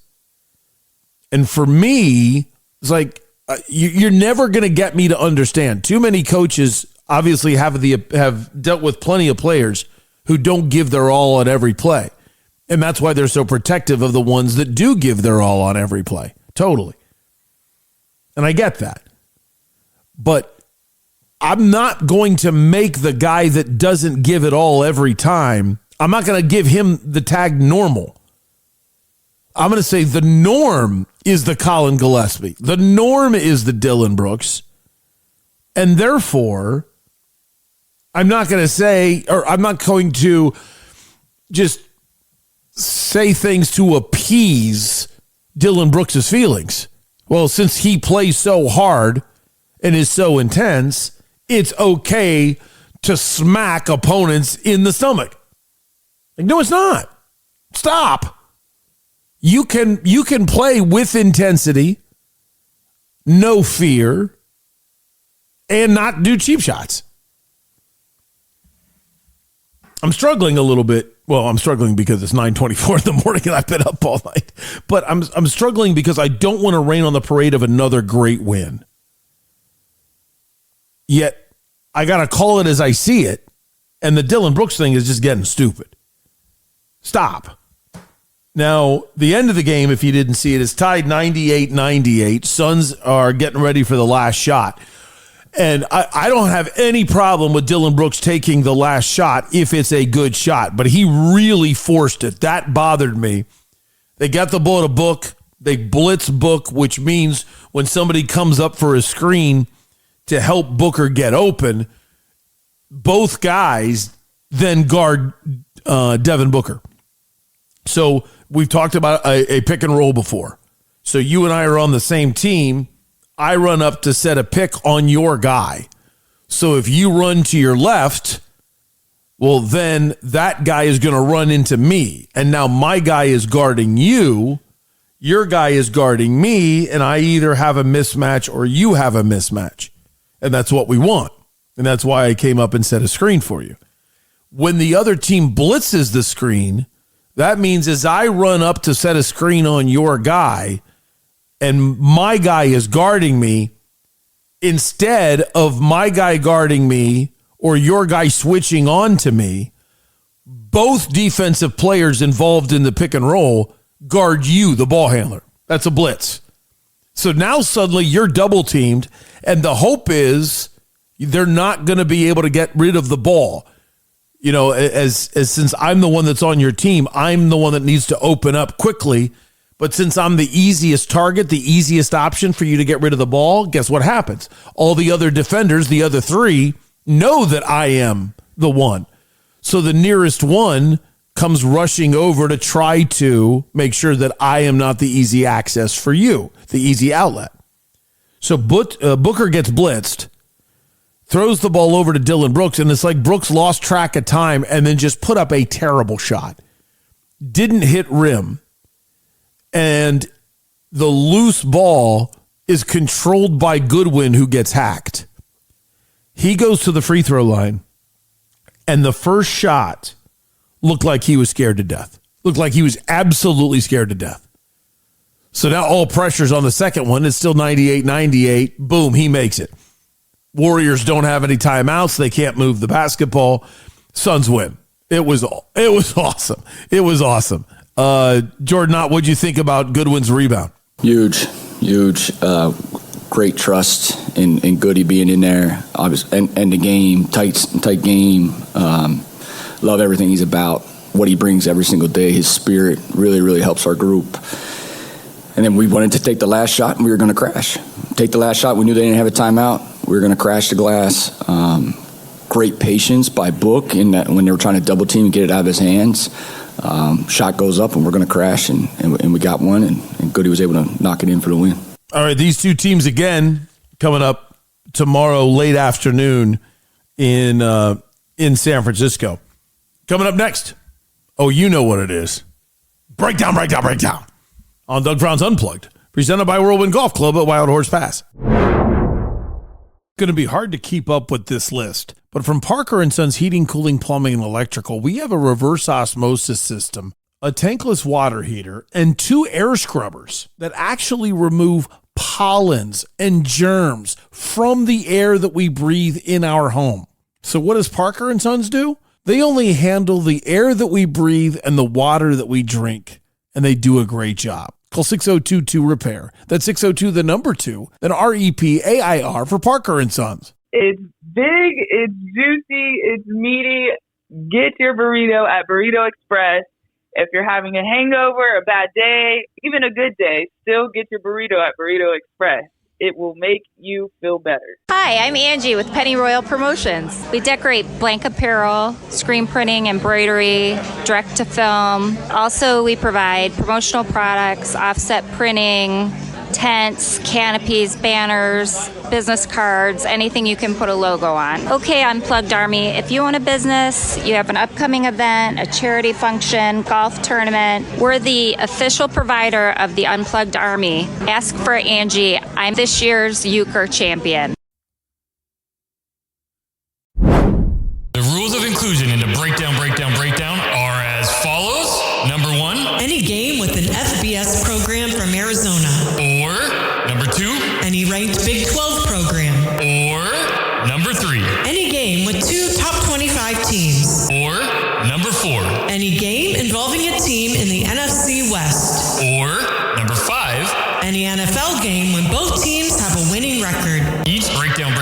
And for me, it's like you're never going to get me to understand. Too many coaches obviously have dealt with plenty of players who don't give their all on every play. And that's why they're so protective of the ones that do give their all on every play. Totally. And I get that. But I'm not going to make the guy that doesn't give it all every time, I'm not going to give him the tag normal. I'm going to say the norm is the Collin Gillespie. The norm is the Dillon Brooks. And therefore, I'm not going to say, or I'm not going to just say things to appease Dillon Brooks' feelings. Well, since he plays so hard and is so intense, it's okay to smack opponents in the stomach. Like, no, it's not. Stop. You can play with intensity, no fear, and not do cheap shots. I'm struggling a little bit. Well, I'm struggling because it's 9:24 in the morning and I've been up all night. But I'm struggling because I don't want to rain on the parade of another great win. Yet, I got to call it as I see it. And the Dillon Brooks thing is just getting stupid. Stop. Now, the end of the game, if you didn't see it, is tied 98-98. Suns are getting ready for the last shot. And I don't have any problem with Dillon Brooks taking the last shot if it's a good shot. But he really forced it. That bothered me. They got the ball to Book. They blitz Book, which means when somebody comes up for a screen to help Booker get open, both guys then guard Devin Booker. So we've talked about a pick and roll before. So you and I are on the same team. I run up to set a pick on your guy. So if you run to your left, well, then that guy is going to run into me. And now my guy is guarding you. Your guy is guarding me. And I either have a mismatch or you have a mismatch. And that's what we want. And that's why I came up and set a screen for you. When the other team blitzes the screen, that means as I run up to set a screen on your guy and my guy is guarding me, instead of my guy guarding me or your guy switching on to me, both defensive players involved in the pick and roll guard you, the ball handler. That's a blitz. So now suddenly you're double teamed, and the hope is they're not going to be able to get rid of the ball. You know, as since I'm the one that's on your team, I'm the one that needs to open up quickly. But since I'm the easiest target, the easiest option for you to get rid of the ball, guess what happens? All the other defenders, the other three, know that I am the one. So the nearest one comes rushing over to try to make sure that I am not the easy access for you, the easy outlet. So Booker gets blitzed, throws the ball over to Dillon Brooks, and it's like Brooks lost track of time and then just put up a terrible shot. Didn't hit rim. And the loose ball is controlled by Goodwin, who gets hacked. He goes to the free throw line, and the first shot looked like he was scared to death. Looked like he was absolutely scared to death. So now all pressure's on the second one. It's still 98-98. Boom, he makes it. Warriors don't have any timeouts. They can't move the basketball. Suns win. It was awesome. It was awesome. Jordan Ott, what'd you think about Goodwin's rebound? Huge Huge. Great trust in Goody being in there. Obviously, and the game, tight game. Love everything he's about. What he brings every single day. His spirit really helps our group. And then we wanted to take the last shot, and we were going to crash. Take the last shot. We knew they didn't have a timeout. We were going to crash the glass. Great patience by Book in that when they were trying to double team and get it out of his hands. Shot goes up, and we're going to crash, and we got one, and Goody was able to knock it in for the win. All right, these two teams again coming up tomorrow late afternoon in San Francisco. Coming up next. Oh, you know what it is. Breakdown. On Doug Franz Unplugged, presented by Whirlwind Golf Club at Wild Horse Pass. Going to be hard to keep up with this list, but from Parker & Sons Heating, Cooling, Plumbing, and Electrical, we have a reverse osmosis system, a tankless water heater, and 2 air scrubbers that actually remove pollens and germs from the air that we breathe in our home. So what does Parker & Sons do? They only handle the air that we breathe and the water that we drink, and they do a great job. Call 602-2-REPAIR. That's 602 the number 2, then REPAIR for Parker & Sons. It's big, it's juicy, it's meaty. Get your burrito at Burrito Express. If you're having a hangover, a bad day, even a good day, still get your burrito at Burrito Express. It will make you feel better. Hi, I'm Angie with Penny Royal Promotions. We decorate blank apparel, screen printing, embroidery, direct to film. Also, we provide promotional products, offset printing, tents, canopies, banners, business cards, anything you can put a logo on. Okay, Unplugged Army, if you own a business, you have an upcoming event, a charity function, golf tournament, we're the official provider of the Unplugged Army. Ask for Angie. I'm this year's Euchre champion. The rules of inclusion into Breakdown are as follows. Number 1, any game with an FBS program from Arizona. Or number 2, any ranked Big 12 program. Or number 3, any game with 2 top 25 teams. Or number 4, any game involving a team in the NFC West. Or number 5, any NFL game when both teams have a winning record. Each breakdown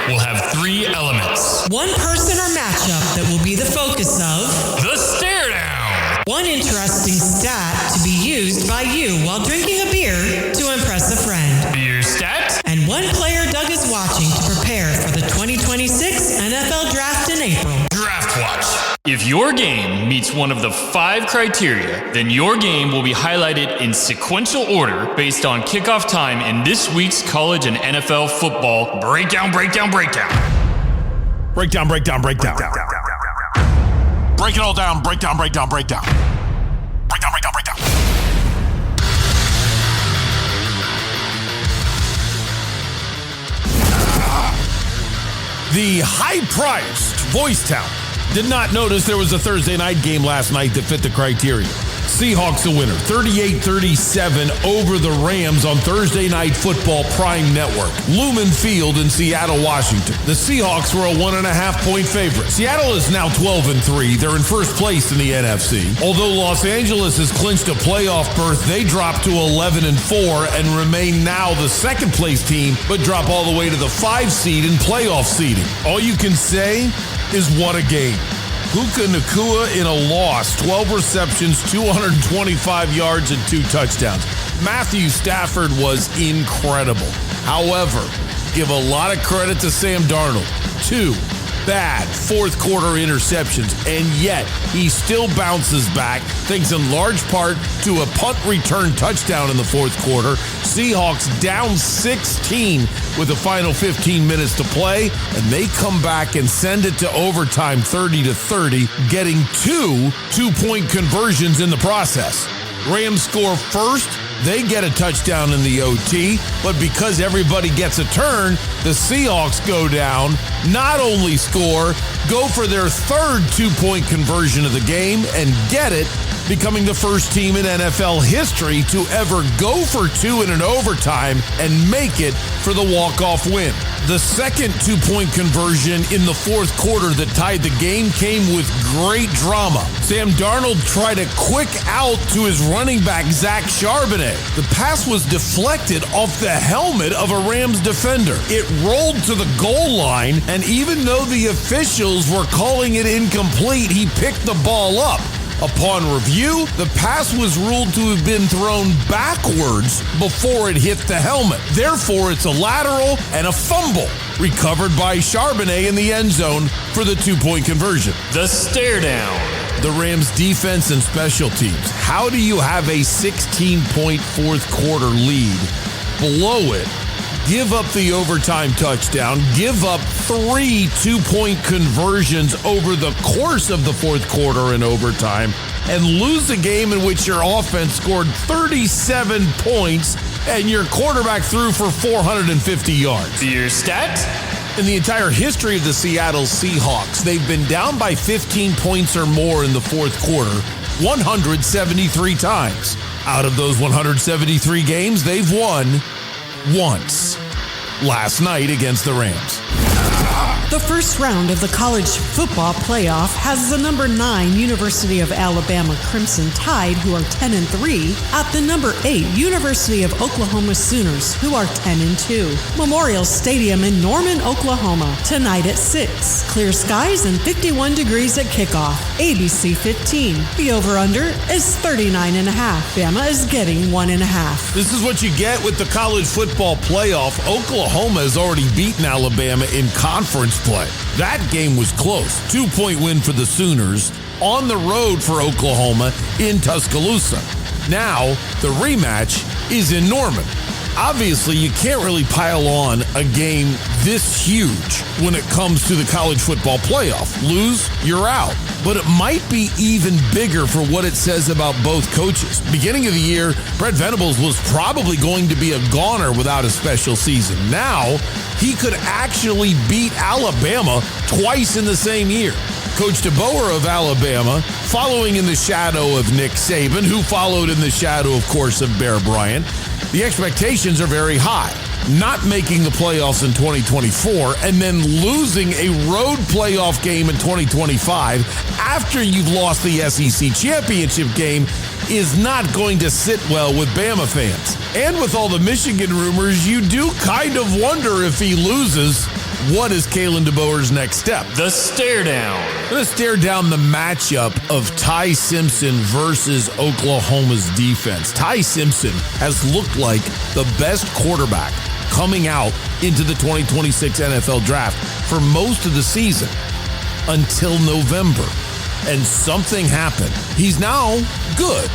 will have 3 elements. One person or matchup that will be the focus of the stare down. One interesting stat to be used by you while drinking a beer to impress a friend. Beer stat. And one player Doug is watching to prepare for the 2026 NFL Draft in April. Draft Watch. If your game meets one of the 5 criteria, then your game will be highlighted in sequential order based on kickoff time in this week's college and NFL football breakdown. Break it all down. Breakdown. The high-priced voice talent did not notice there was a Thursday night game last night that fit the criteria. Seahawks the winner, 38-37 over the Rams on Thursday Night Football Prime Network. Lumen Field in Seattle, Washington. The Seahawks were a 1.5-point favorite. Seattle is now 12-3. They're in first place in the NFC. Although Los Angeles has clinched a playoff berth, they dropped to 11-4 and remain now the second place team, but drop all the way to the 5 seed in playoff seeding. All you can say is what a game. Puka Nacua in a loss, 12 receptions, 225 yards, and 2 touchdowns. Matthew Stafford was incredible. However, give a lot of credit to Sam Darnold. 2 bad fourth quarter interceptions, and yet he still bounces back, thanks in large part to a punt return touchdown in the fourth quarter. Seahawks down 16 with the final 15 minutes to play, and they come back and send it to overtime 30-30, getting 2 two-point conversions in the process. Rams score first. They get a touchdown in the OT, but because everybody gets a turn, the Seahawks go down, not only score, go for their third two-point conversion of the game and get it becoming the first team in NFL history to ever go for two in an overtime and make it for the walk-off win. The second two-point conversion in the fourth quarter that tied the game came with great drama. Sam Darnold tried a quick out to his running back, Zach Charbonnet. The pass was deflected off the helmet of a Rams defender. It rolled to the goal line, and even though the officials were calling it incomplete, he picked the ball up. Upon review, the pass was ruled to have been thrown backwards before it hit the helmet. Therefore, it's a lateral and a fumble recovered by Charbonnet in the end zone for the two-point conversion. The stare down. The Rams defense and special teams. How do you have a 16-point fourth quarter lead, blow it, give up the overtime touchdown, give up 3 two-point conversions over the course of the fourth quarter in overtime, and lose a game in which your offense scored 37 points and your quarterback threw for 450 yards? Your stat? In the entire history of the Seattle Seahawks, they've been down by 15 points or more in the fourth quarter 173 times. Out of those 173 games, they've won once. Last night against the Rams. The first round of the college football playoff has the number 9 University of Alabama Crimson Tide, who are 10-3, at the number 8 University of Oklahoma Sooners, who are 10-2. Memorial Stadium in Norman, Oklahoma, tonight at 6. Clear skies and 51 degrees at kickoff. ABC 15. The over-under is 39.5. Bama is getting 1.5. This is what you get with the college football playoff. Oklahoma has already beaten Alabama in conference play. That game was close. 2-point win for the Sooners on the road for Oklahoma in Tuscaloosa. Now, the rematch is in Norman. Obviously, you can't really pile on a game this huge when it comes to the college football playoff. Lose, you're out. But it might be even bigger for what it says about both coaches. Beginning of the year, Brett Venables was probably going to be a goner without a special season. Now, he could actually beat Alabama twice in the same year. Coach DeBoer of Alabama, following in the shadow of Nick Saban, who followed in the shadow, of course, of Bear Bryant. The expectations are very high. Not making the playoffs in 2024 and then losing a road playoff game in 2025 after you've lost the SEC championship game is not going to sit well with Bama fans. And with all the Michigan rumors, you do kind of wonder if he loses, what is Kalen DeBoer's next step? The stare down. I'm going to stare down the matchup of Ty Simpson versus Oklahoma's defense. Ty Simpson has looked like the best quarterback coming out into the 2026 NFL draft for most of the season until November. And something happened. He's now good,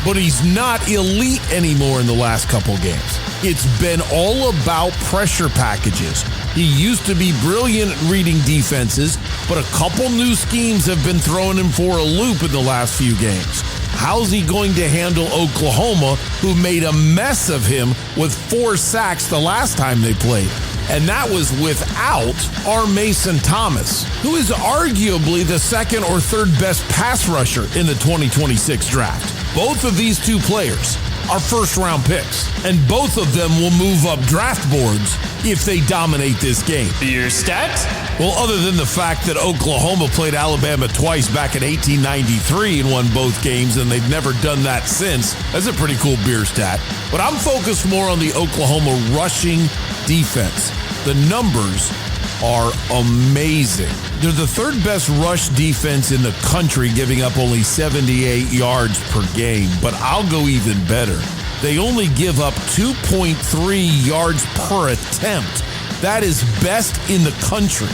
but he's not elite anymore in the last couple games. It's been all about pressure packages. He used to be brilliant at reading defenses, but a couple new schemes have been throwing him for a loop in the last few games. How's he going to handle Oklahoma, who made a mess of him with 4 sacks the last time they played? And that was without our Mason Thomas, who is arguably the second or third best pass rusher in the 2026 draft. Both of these two players are first-round picks, and both of them will move up draft boards if they dominate this game. Your stat? Well, other than the fact that Oklahoma played Alabama twice back in 1893 and won both games, and they've never done that since, that's a pretty cool beer stat. But I'm focused more on the Oklahoma rushing defense. The numbers are amazing. They're the third best rush defense in the country, giving up only 78 yards per game. But I'll go even better. They only give up 2.3 yards per attempt. That is best in the country.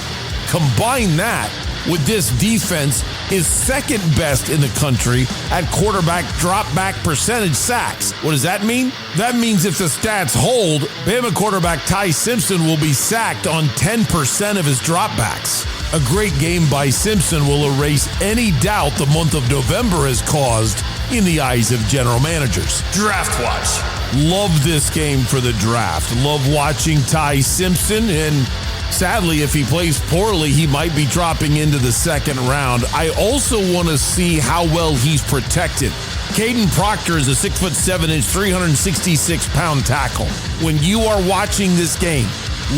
Combine that with this defense is second best in the country at quarterback drop-back percentage sacks. What does that mean? That means if the stats hold, Bama quarterback Ty Simpson will be sacked on 10% of his dropbacks. A great game by Simpson will erase any doubt the month of November has caused in the eyes of general managers. Draft Watch. Love this game for the draft. Love watching Ty Simpson, and Sadly, if he plays poorly, he might be dropping into the second round. I also want to see how well he's protected. Caden Proctor is a 6'7", 366-pound tackle. When you are watching this game,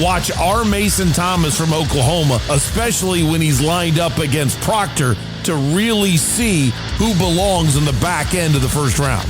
watch our Mason Thomas from Oklahoma, especially when he's lined up against Proctor, to really see who belongs in the back end of the first round.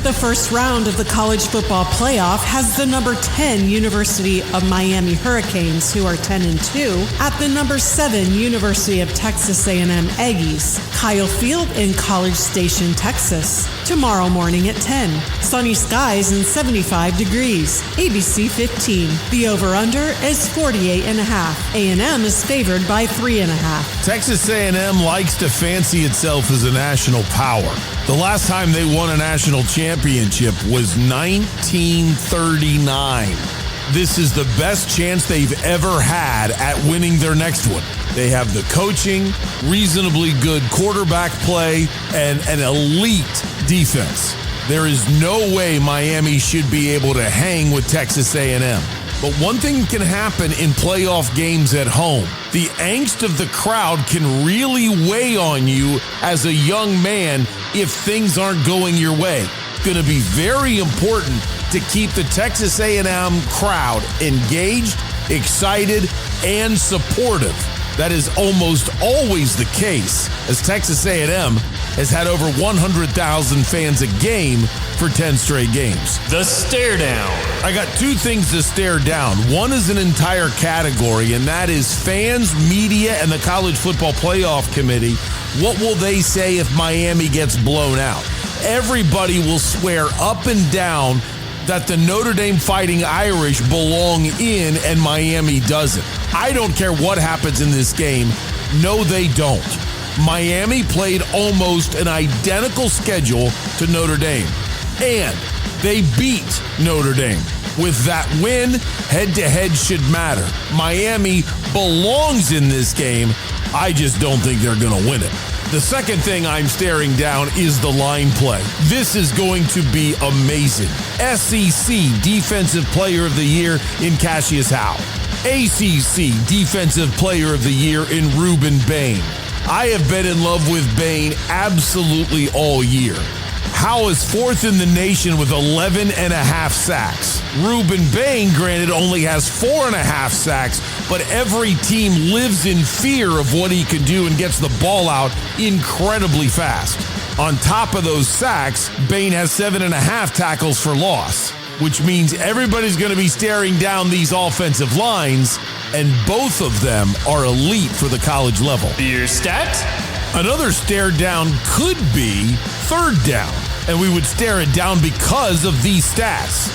The first round of the college football playoff has the number 10 University of Miami Hurricanes, who are 10-2, at the number 7 University of Texas A&M Aggies, Kyle Field in College Station, Texas. Tomorrow morning at 10. Sunny skies and 75 degrees. ABC 15. The over-under is 48.5. A&M is favored by 3.5. Texas A&M likes to fancy itself as a national power. The last time they won a national championship was 1939. This is the best chance they've ever had at winning their next one. They have the coaching, reasonably good quarterback play, and an elite defense. There is no way Miami should be able to hang with Texas A&M. But one thing can happen in playoff games at home. The angst of the crowd can really weigh on you as a young man if things aren't going your way. It's going to be very important to keep the Texas A&M crowd engaged, excited, and supportive. That is almost always the case, as Texas A&M has had over 100,000 fans a game for 10 straight games. The stare down. I got two things to stare down. One is an entire category, and that is fans, media, and the College Football Playoff Committee. What will they say if Miami gets blown out? Everybody will swear up and down that the Notre Dame Fighting Irish belong in and Miami doesn't. I don't care what happens in this game. No, they don't. Miami played almost an identical schedule to Notre Dame, and they beat Notre Dame. With that win, head-to-head should matter. Miami belongs in this game. I just don't think they're going to win it. The second thing I'm staring down is the line play. This is going to be amazing. SEC Defensive Player of the Year in Cassius Howe. ACC Defensive Player of the Year in Ruben Bain. I have been in love with Bain absolutely all year. Howe is fourth in the nation with 11.5 sacks. Ruben Bain, granted, only has 4.5 sacks, but every team lives in fear of what he can do and gets the ball out incredibly fast. On top of those sacks, Bain has 7.5 tackles for loss, which means everybody's going to be staring down these offensive lines, and both of them are elite for the college level. Your stat? Another stare down could be third down, and we would stare it down because of these stats.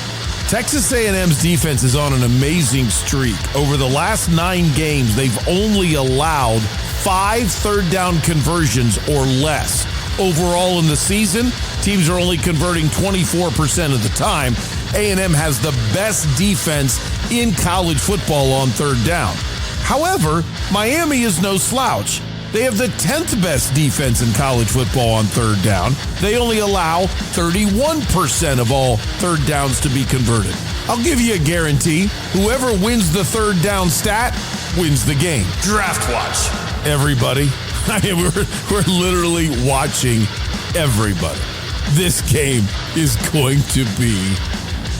Texas A&M's defense is on an amazing streak. Over the last 9 games, they've only allowed 5 third down conversions or less. Overall in the season, teams are only converting 24% of the time. A&M has the best defense in college football on third down. However, Miami is no slouch. They have the 10th best defense in college football on third down. They only allow 31% of all third downs to be converted. I'll give you a guarantee. Whoever wins the third down stat wins the game. Draft watch. Everybody. I mean, we're literally watching everybody. This game is going to be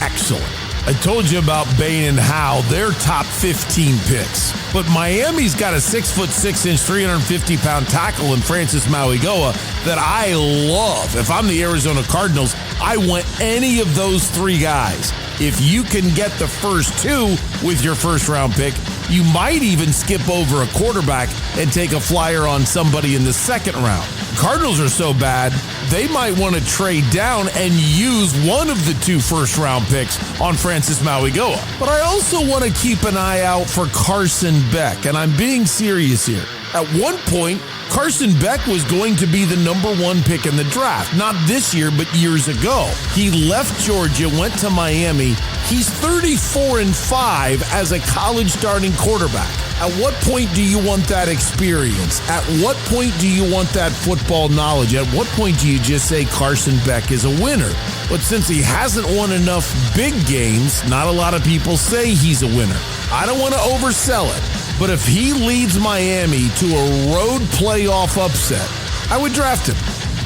excellent. I told you about Bain and Howe, their top 15 picks. But Miami's got a 6'6", 350-pound tackle in Francis Mauigoa that I love. If I'm the Arizona Cardinals, I want any of those 3 guys. If you can get the first 2 with your first-round pick, you might even skip over a quarterback and take a flyer on somebody in the second round. Cardinals are so bad, they might want to trade down and use one of the 2 first-round picks on Francis Mauigoa. But I also want to keep an eye out for Carson Beck, and I'm being serious here. At one point, Carson Beck was going to be the number 1 pick in the draft. Not this year, but years ago. He left Georgia, went to Miami. He's 34-5 as a college starting quarterback. At what point do you want that experience? At what point do you want that football knowledge? At what point do you just say Carson Beck is a winner? But since he hasn't won enough big games, not a lot of people say he's a winner. I don't want to oversell it. But if he leads Miami to a road playoff upset, I would draft him.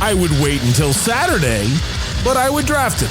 I would wait until Saturday, but I would draft him.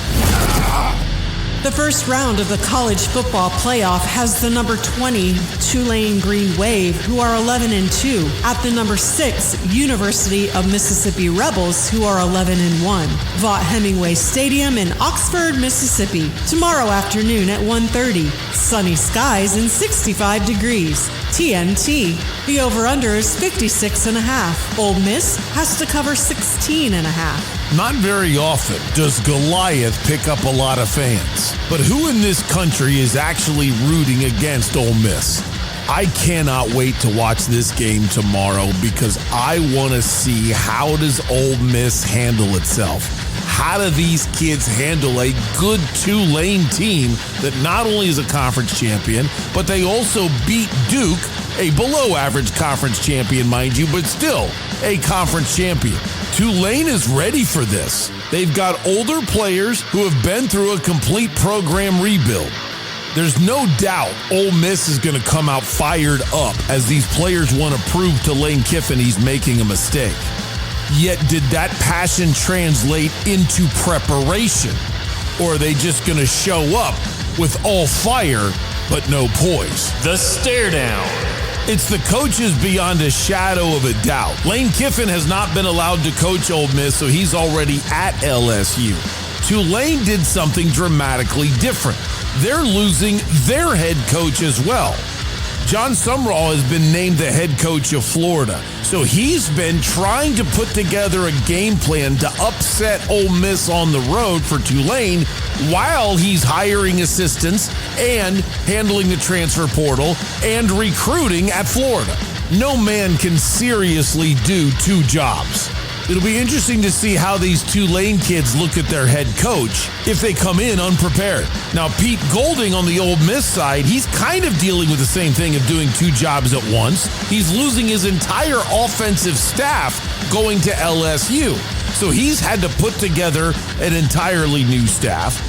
The first round of the college football playoff has the number 20 Tulane Green Wave, who are 11-2, at the number 6 University of Mississippi Rebels, who are 11-1. Vaught Hemingway Stadium in Oxford, Mississippi, tomorrow afternoon at 1:30. Sunny skies and 65 degrees. TNT. The over-under is 56.5. Ole Miss has to cover 16.5. Not very often does Goliath pick up a lot of fans. But who in this country is actually rooting against Ole Miss? I cannot wait to watch this game tomorrow because I want to see how does Ole Miss handle itself. How do these kids handle a good Tulane team that not only is a conference champion, but they also beat Duke, a below-average conference champion, mind you, but still a conference champion. Tulane is ready for this. They've got older players who have been through a complete program rebuild. There's no doubt Ole Miss is going to come out fired up as these players want to prove to Lane Kiffin he's making a mistake. Yet did that passion translate into preparation? Or are they just going to show up with all fire but no poise? The stare down. It's the coaches beyond a shadow of a doubt. Lane Kiffin has not been allowed to coach Ole Miss, so he's already at LSU. Tulane did something dramatically different. They're losing their head coach as well. John Sumrall has been named the head coach of Florida, so he's been trying to put together a game plan to upset Ole Miss on the road for Tulane while he's hiring assistants and handling the transfer portal and recruiting at Florida. No man can seriously do 2 jobs. It'll be interesting to see how these Tulane kids look at their head coach if they come in unprepared. Now, Pete Golding on the Ole Miss side, he's kind of dealing with the same thing of doing 2 jobs at once. He's losing his entire offensive staff going to LSU. So he's had to put together an entirely new staff,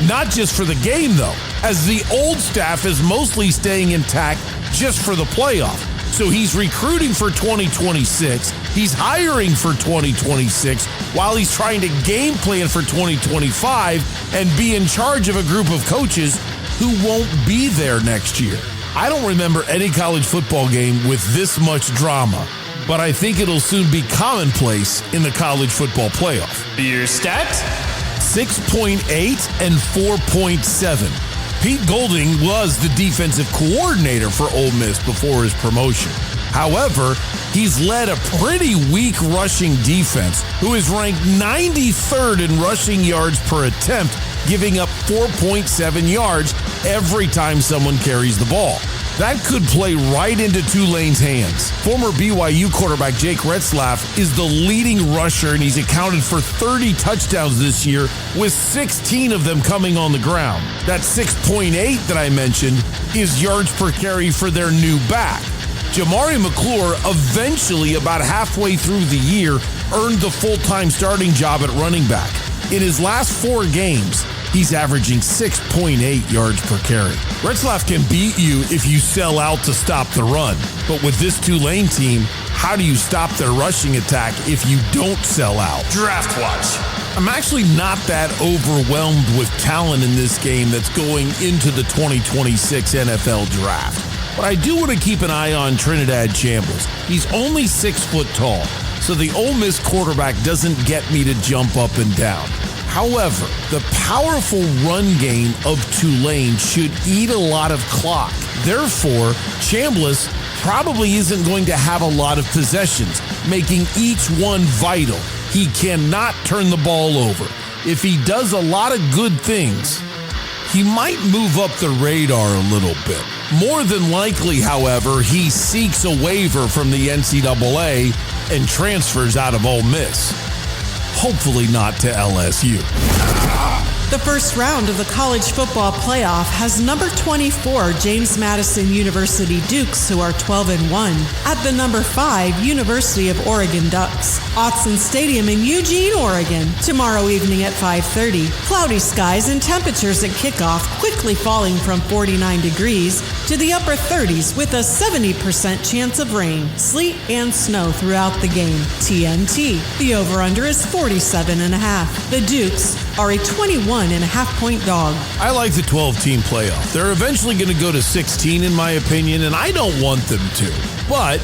not just for the game, though, as the old staff is mostly staying intact just for the playoff. So he's recruiting for 2026. He's hiring for 2026 while he's trying to game plan for 2025 and be in charge of a group of coaches who won't be there next year. I don't remember any college football game with this much drama, but I think it'll soon be commonplace in the college football playoff. Your stats? 6.8 and 4.7. Pete Golding was the defensive coordinator for Ole Miss before his promotion. However, he's led a pretty weak rushing defense who is ranked 93rd in rushing yards per attempt, giving up 4.7 yards every time someone carries the ball. That could play right into Tulane's hands. Former BYU quarterback Jake Retzlaff is the leading rusher, and he's accounted for 30 touchdowns this year, with 16 of them coming on the ground. That 6.8 that I mentioned is yards per carry for their new back. Jamari McClure, eventually about halfway through the year, earned the full-time starting job at running back. In his last 4 games, he's averaging 6.8 yards per carry. Retzlaff can beat you if you sell out to stop the run. But with this Tulane team, how do you stop their rushing attack if you don't sell out? Draft watch. I'm actually not that overwhelmed with talent in this game that's going into the 2026 NFL draft. But I do want to keep an eye on Trinidad Chambliss. He's only 6 foot tall, so the Ole Miss quarterback doesn't get me to jump up and down. However, the powerful run game of Tulane should eat a lot of clock. Therefore, Chambliss probably isn't going to have a lot of possessions, making each one vital. He cannot turn the ball over. If he does a lot of good things, he might move up the radar a little bit. More than likely, however, he seeks a waiver from the NCAA and transfers out of Ole Miss. Hopefully not to LSU. The first round of the college football playoff has number 24 James Madison University Dukes, who are 12-1, at the number 5 University of Oregon Ducks. Autzen Stadium in Eugene, Oregon, tomorrow evening at 5:30. Cloudy skies and temperatures at kickoff quickly falling from 49 degrees to the upper 30s with a 70% chance of rain, sleet, and snow throughout the game. TNT. The over-under is 47.5. The Dukes are a 21.5-point dog. I like the 12-team playoff. They're eventually going to go to 16, in my opinion, and I don't want them to. But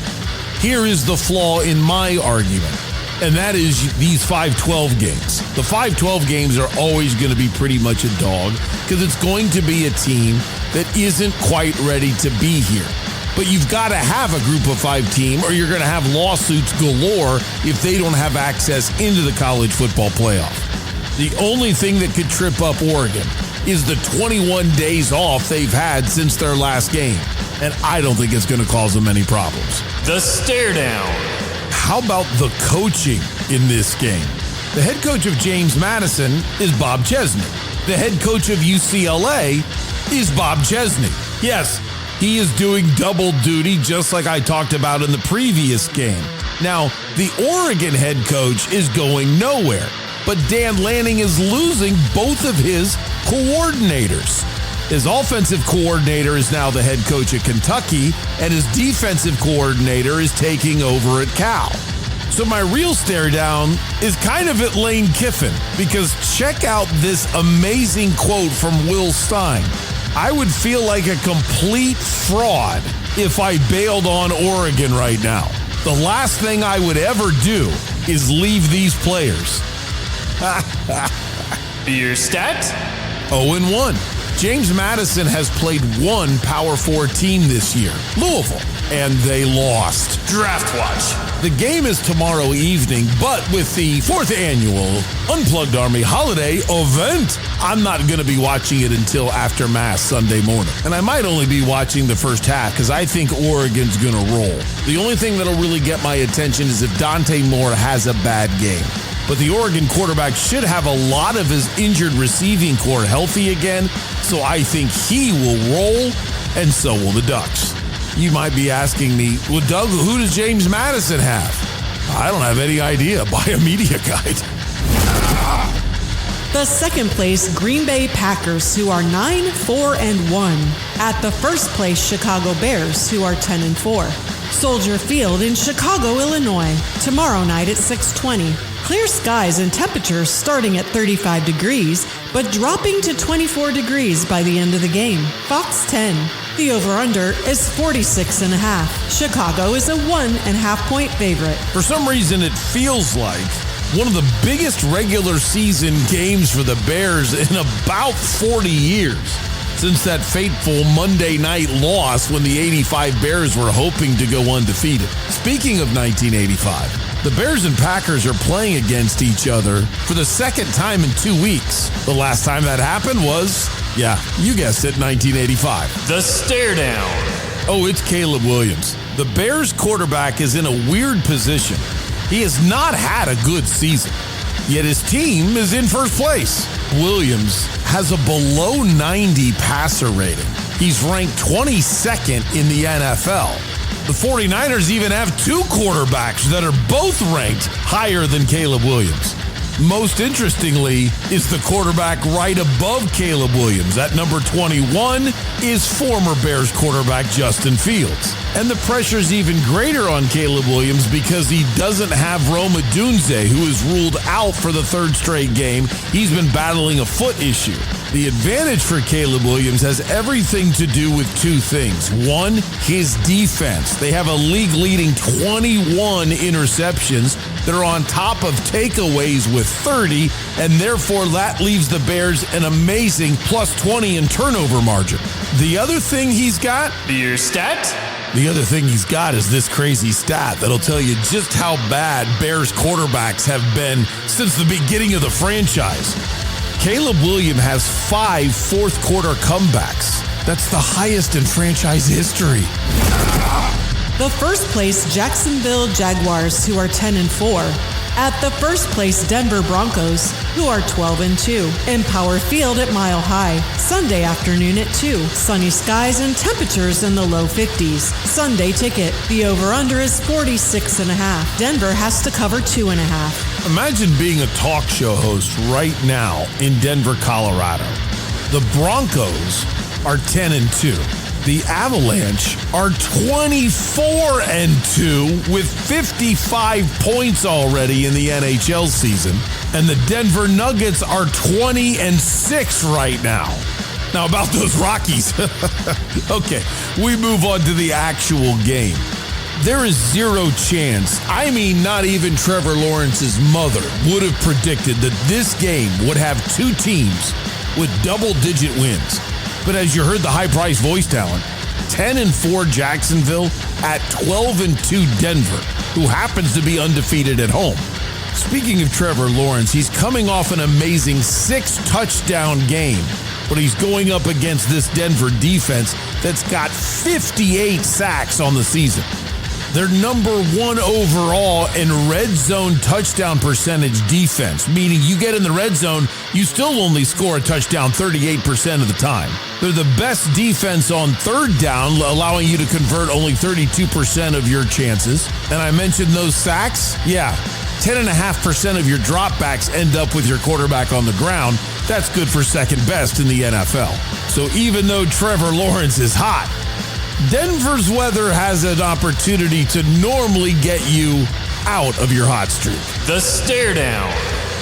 here is the flaw in my argument, and that is these 5-12 games. The 5-12 games are always going to be pretty much a dog because it's going to be a team that isn't quite ready to be here. But you've got to have a group of 5 team or you're going to have lawsuits galore if they don't have access into the college football playoff. The only thing that could trip up Oregon is the 21 days off they've had since their last game. And I don't think it's going to cause them any problems. The stare down. How about the coaching in this game? The head coach of James Madison is Bob Chesney. The head coach of UCLA is Bob Chesney. Yes, he is doing double duty just like I talked about in the previous game. Now, the Oregon head coach is going nowhere. But Dan Lanning is losing both of his coordinators. His offensive coordinator is now the head coach at Kentucky, and his defensive coordinator is taking over at Cal. So my real stare down is kind of at Lane Kiffin, because check out this amazing quote from Will Stein. I would feel like a complete fraud if I bailed on Oregon right now. The last thing I would ever do is leave these players. Your stat? 0-1. James Madison has played one Power 4 team this year, Louisville, and they lost. Draft watch. The game is tomorrow evening, but with the 4th annual Unplugged Army holiday event, I'm not going to be watching it until after Mass Sunday morning. And I might only be watching the first half because I think Oregon's going to roll. The only thing that'll really get my attention is if Dante Moore has a bad game. But the Oregon quarterback should have a lot of his injured receiving core healthy again, so I think he will roll, and so will the Ducks. You might be asking me, well, Doug, who does James Madison have? I don't have any idea. Buy a media guide. The second place Green Bay Packers, who are 9-4-1, at the first place Chicago Bears, who are 10-4. Soldier Field in Chicago, Illinois, tomorrow night at 6:20. Clear skies and temperatures starting at 35 degrees, but dropping to 24 degrees by the end of the game. Fox 10. The over-under is 46.5. Chicago is a 1.5-point favorite. For some reason, it feels like one of the biggest regular season games for the Bears in about 40 years. Since that fateful Monday night loss when the 85 Bears were hoping to go undefeated. Speaking of 1985, the Bears and Packers are playing against each other for the second time in 2 weeks. The last time that happened was, yeah, you guessed it, 1985. The stare down. Oh, it's Caleb Williams. The Bears quarterback is in a weird position. He has not had a good season, yet his team is in first place. Williams has a below 90 passer rating. He's ranked 22nd in the NFL. The 49ers even have 2 quarterbacks that are both ranked higher than Caleb Williams. Most interestingly is the quarterback right above Caleb Williams. At number 21 is former Bears quarterback Justin Fields. And the pressure's even greater on Caleb Williams because he doesn't have Rome Odunze, who is ruled out for the 3rd straight game. He's been battling a foot issue. The advantage for Caleb Williams has everything to do with 2 things. One, his defense. They have a league-leading 21 interceptions that are on top of takeaways with 30, and therefore that leaves the Bears an amazing plus 20 in turnover margin. The other thing he's got? Your stat? The other thing he's got is this crazy stat that'll tell you just how bad Bears quarterbacks have been since the beginning of the franchise. Caleb Williams has 5 fourth-quarter comebacks. That's the highest in franchise history. The first place Jacksonville Jaguars, who are 10-4. At the first place Denver Broncos, who are 12-2. In Power Field at Mile High, Sunday afternoon at 2. Sunny skies and temperatures in the low 50s. Sunday ticket. The over-under is 46.5. Denver has to cover 2.5. Imagine being a talk show host right now in Denver, Colorado. The Broncos are 10-2. The Avalanche are 24-2 with 55 points already in the NHL season. And the Denver Nuggets are 20-6 right now. Now about those Rockies. Okay, we move on to the actual game. There is zero chance, I mean not even Trevor Lawrence's mother would have predicted that this game would have 2 teams with double-digit wins. But as you heard the high-priced voice talent, 10-4 Jacksonville at 12-2 Denver, who happens to be undefeated at home. Speaking of Trevor Lawrence, he's coming off an amazing 6-touchdown game, but he's going up against this Denver defense that's got 58 sacks on the season. They're number 1 overall in red zone touchdown percentage defense, meaning you get in the red zone, you still only score a touchdown 38% of the time. They're the best defense on third down, allowing you to convert only 32% of your chances. And I mentioned those sacks. Yeah, 10.5% of your dropbacks end up with your quarterback on the ground. That's good for second best in the NFL. So even though Trevor Lawrence is hot, Denver's weather has an opportunity to normally get you out of your hot streak. The stare down.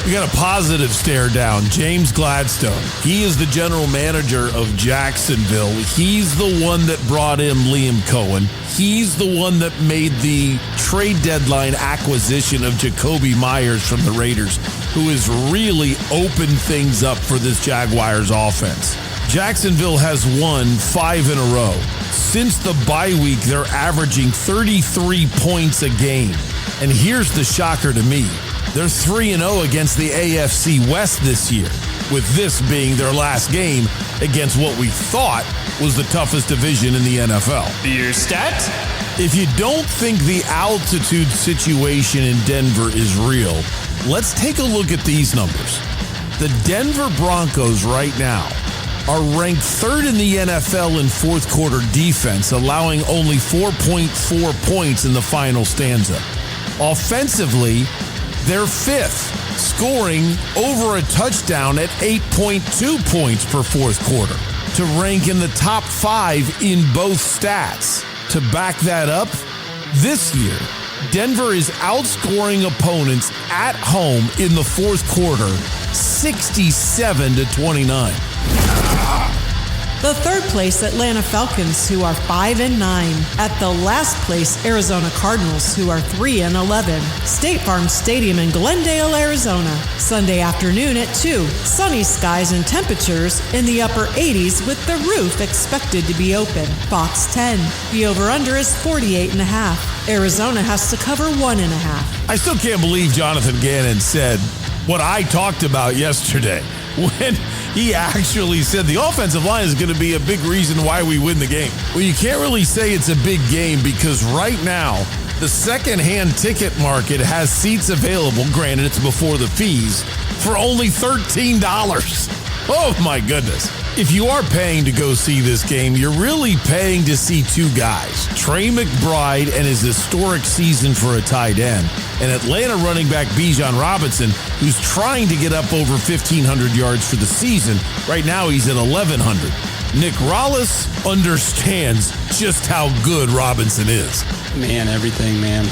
We got a positive stare down. James Gladstone. He is the general manager of Jacksonville. He's the one that brought in Liam Cohen. He's the one that made the trade deadline acquisition of Jacoby Myers from the Raiders, who has really opened things up for this Jaguars offense. Jacksonville has won 5 in a row. Since the bye week, they're averaging 33 points a game. And here's the shocker to me. They're 3-0 against the AFC West this year, with this being their last game against what we thought was the toughest division in the NFL. Your stat? If you don't think the altitude situation in Denver is real, let's take a look at these numbers. The Denver Broncos right now are ranked 3rd in the NFL in fourth quarter defense, allowing only 4.4 points in the final stanza. Offensively, they're 5th, scoring over a touchdown at 8.2 points per fourth quarter, to rank in the top 5 in both stats. To back that up, this year, Denver is outscoring opponents at home in the fourth quarter 67-29. The third place Atlanta Falcons, who are 5-9. At the last place Arizona Cardinals, who are 3-11. State Farm Stadium in Glendale, Arizona. Sunday afternoon at 2. Sunny skies and temperatures in the upper 80s with the roof expected to be open. Fox 10. The over-under is 48.5. Arizona has to cover 1.5. I still can't believe Jonathan Gannon said what I talked about yesterday when he actually said the offensive line is going to be a big reason why we win the game. Well, you can't really say it's a big game because right now, the second-hand ticket market has seats available, granted it's before the fees, for only $13. Oh, my goodness. If you are paying to go see this game, you're really paying to see 2 guys, Trey McBride and his historic season for a tight end, and Atlanta running back Bijan Robinson, who's trying to get up over 1,500 yards for the season. Right now, he's at 1,100. Nick Rollis understands just how good Robinson is. Man, everything, man.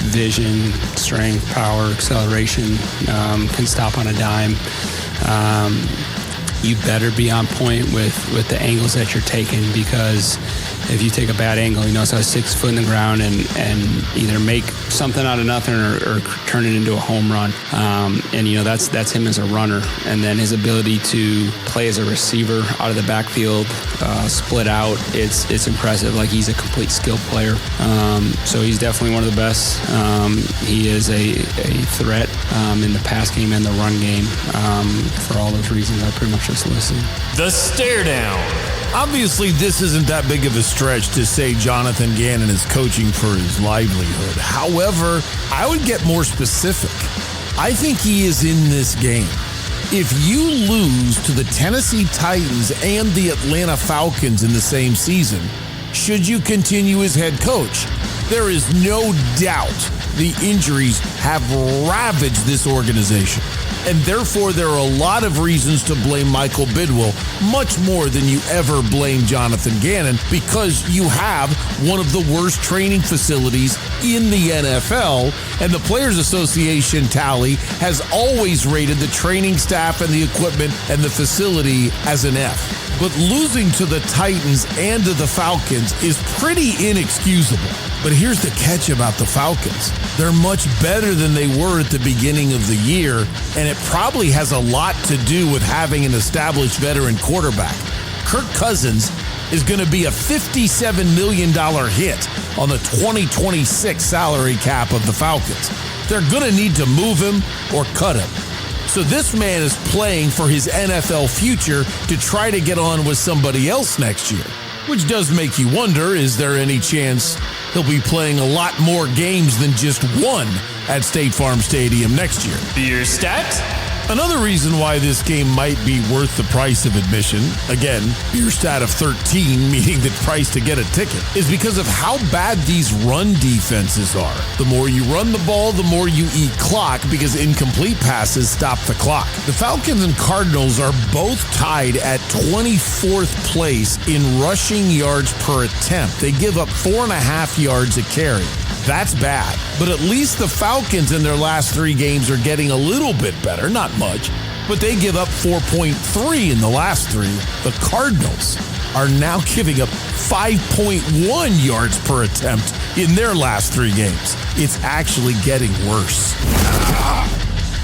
Vision, strength, power, acceleration, can stop on a dime. you better be on point with the angles that you're taking, because if you take a bad angle, he knows how to 6 foot in the ground and either make something out of nothing or turn it into a home run. And that's him as a runner. And then his ability to play as a receiver out of the backfield, split out, it's impressive. Like, he's a complete skill player. So he's definitely one of the best. He is a threat in the pass game and the run game. For all those reasons I pretty much just listed. The stare down. Obviously, this isn't that big of a stretch to say Jonathan Gannon is coaching for his livelihood. However, I would get more specific. I think he is in this game. If you lose to the Tennessee Titans and the Atlanta Falcons in the same season, should you continue as head coach? There is no doubt the injuries have ravaged this organization. And therefore, there are a lot of reasons to blame Michael Bidwill, much more than you ever blame Jonathan Gannon, because you have one of the worst training facilities in the NFL, and the Players Association tally has always rated the training staff and the equipment and the facility as an F. But losing to the Titans and to the Falcons is pretty inexcusable. But here's the catch about the Falcons. They're much better than they were at the beginning of the year, and it probably has a lot to do with having an established veteran quarterback. Kirk Cousins is going to be a $57 million hit on the 2026 salary cap of the Falcons. They're going to need to move him or cut him. So this man is playing for his NFL future to try to get on with somebody else next year, which does make you wonder, is there any chance he'll be playing a lot more games than just one at State Farm Stadium next year? Beer stat? Another reason why this game might be worth the price of admission, again, beer stat of 13, meaning the price to get a ticket, is because of how bad these run defenses are. The more you run the ball, the more you eat clock, because incomplete passes stop the clock. The Falcons and Cardinals are both tied at 24th place in rushing yards per attempt. They give up 4.5 yards a carry. That's bad. But at least the Falcons in their last 3 games are getting a little bit better, not much, but they give up 4.3 in the last 3. The Cardinals are now giving up 5.1 yards per attempt in their last 3 games. It's actually getting worse.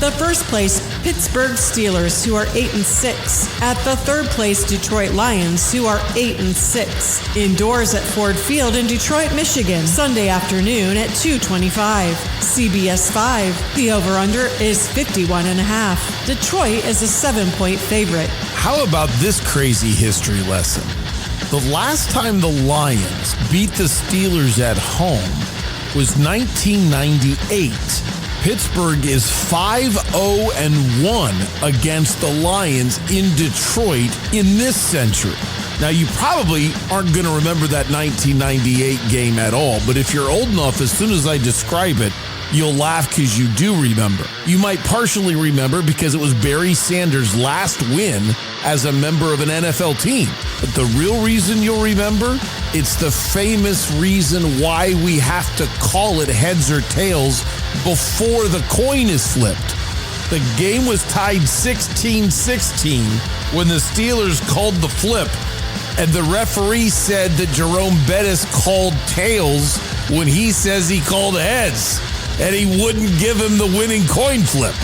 The first place, Pittsburgh Steelers, who are 8-6. At the third place, Detroit Lions, who are 8-6. Indoors at Ford Field in Detroit, Michigan, Sunday afternoon at 2:25. CBS 5. The over-under is 51.5. Detroit is a 7-point favorite. How about this crazy history lesson? The last time the Lions beat the Steelers at home was 1998. Pittsburgh is 5-0-1 against the Lions in Detroit in this century. Now, you probably aren't going to remember that 1998 game at all, but if you're old enough, as soon as I describe it, you'll laugh because you do remember. You might partially remember because it was Barry Sanders' last win as a member of an NFL team. But the real reason you'll remember, it's the famous reason why we have to call it heads or tails before the coin is flipped. The game was tied 16-16 when the Steelers called the flip, and the referee said that Jerome Bettis called tails when he says he called heads, and he wouldn't give him the winning coin flip.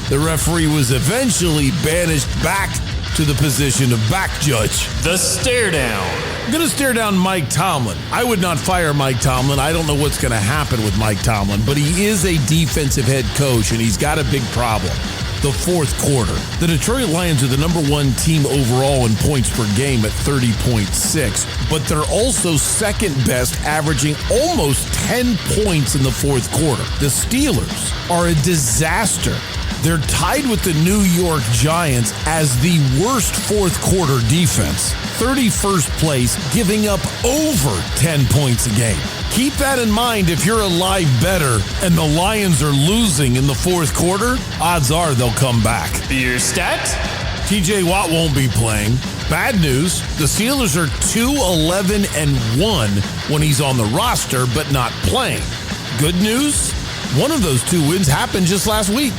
The referee was eventually banished back to the position of back judge. The stare down. I'm going to stare down Mike Tomlin. I would not fire Mike Tomlin. I don't know what's going to happen with Mike Tomlin, but he is a defensive head coach, and he's got a big problem. The fourth quarter. The Detroit Lions are the number 1 team overall in points per game at 30.6, but they're also second best, averaging almost 10 points in the fourth quarter. The Steelers are a disaster. They're tied with the New York Giants as the worst fourth quarter defense. 31st place, giving up over 10 points a game. Keep that in mind if you're a live bettor and the Lions are losing in the fourth quarter, odds are they'll come back. Beer stat? TJ Watt won't be playing. Bad news, the Steelers are 2-11-1 when he's on the roster but not playing. Good news, one of those 2 wins happened just last week.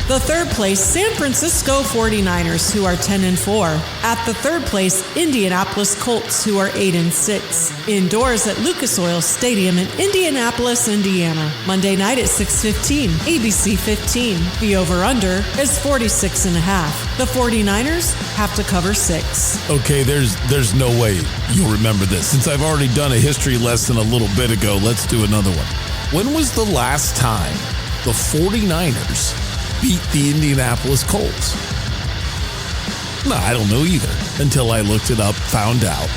The third place, San Francisco 49ers, who are 10-4. At the third place, Indianapolis Colts, who are 8-6. Indoors at Lucas Oil Stadium in Indianapolis, Indiana. Monday night at 6:15, ABC 15. The over-under is 46.5. The 49ers have to cover 6. Okay, there's no way you'll remember this. Since I've already done a history lesson a little bit ago, let's do another one. When was the last time the 49ers beat the Indianapolis Colts? No, I don't know either. Until I looked it up, found out.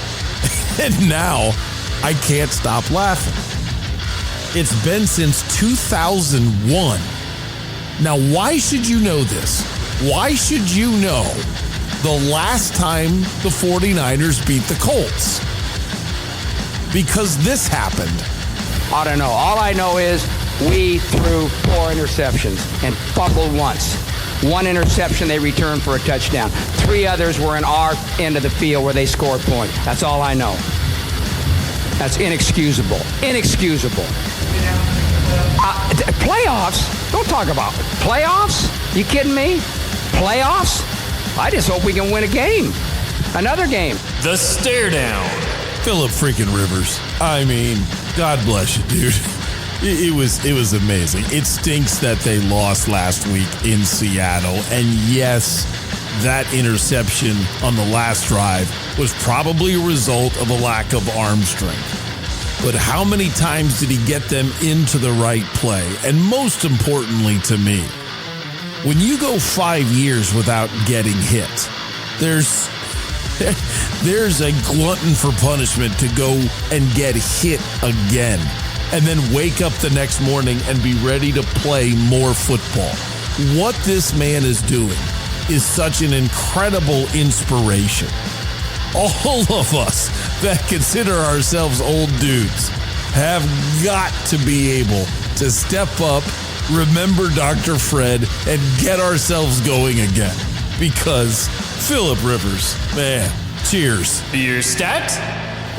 And now I can't stop laughing. It's been since 2001. Now, why should you know this? Why should you know the last time the 49ers beat the Colts? Because this happened. I don't know. All I know is we threw 4 interceptions and fumbled once. 1 interception they returned for a touchdown. 3 others were in our end of the field where they scored points. That's all I know. That's inexcusable. Inexcusable. Playoffs? Don't talk about it. Playoffs? You kidding me? Playoffs? I just hope we can win a game. Another game. The stare down. Philip freaking Rivers. I mean, God bless you, dude. It was amazing. It stinks that they lost last week in Seattle. And yes, that interception on the last drive was probably a result of a lack of arm strength. But how many times did he get them into the right play? And most importantly to me, when you go 5 years without getting hit, there's a glutton for punishment to go and get hit again and then wake up the next morning and be ready to play more football. What this man is doing is such an incredible inspiration. All of us that consider ourselves old dudes have got to be able to step up, remember Dr. Fred, and get ourselves going again. Because Philip Rivers, man, cheers. Your stat?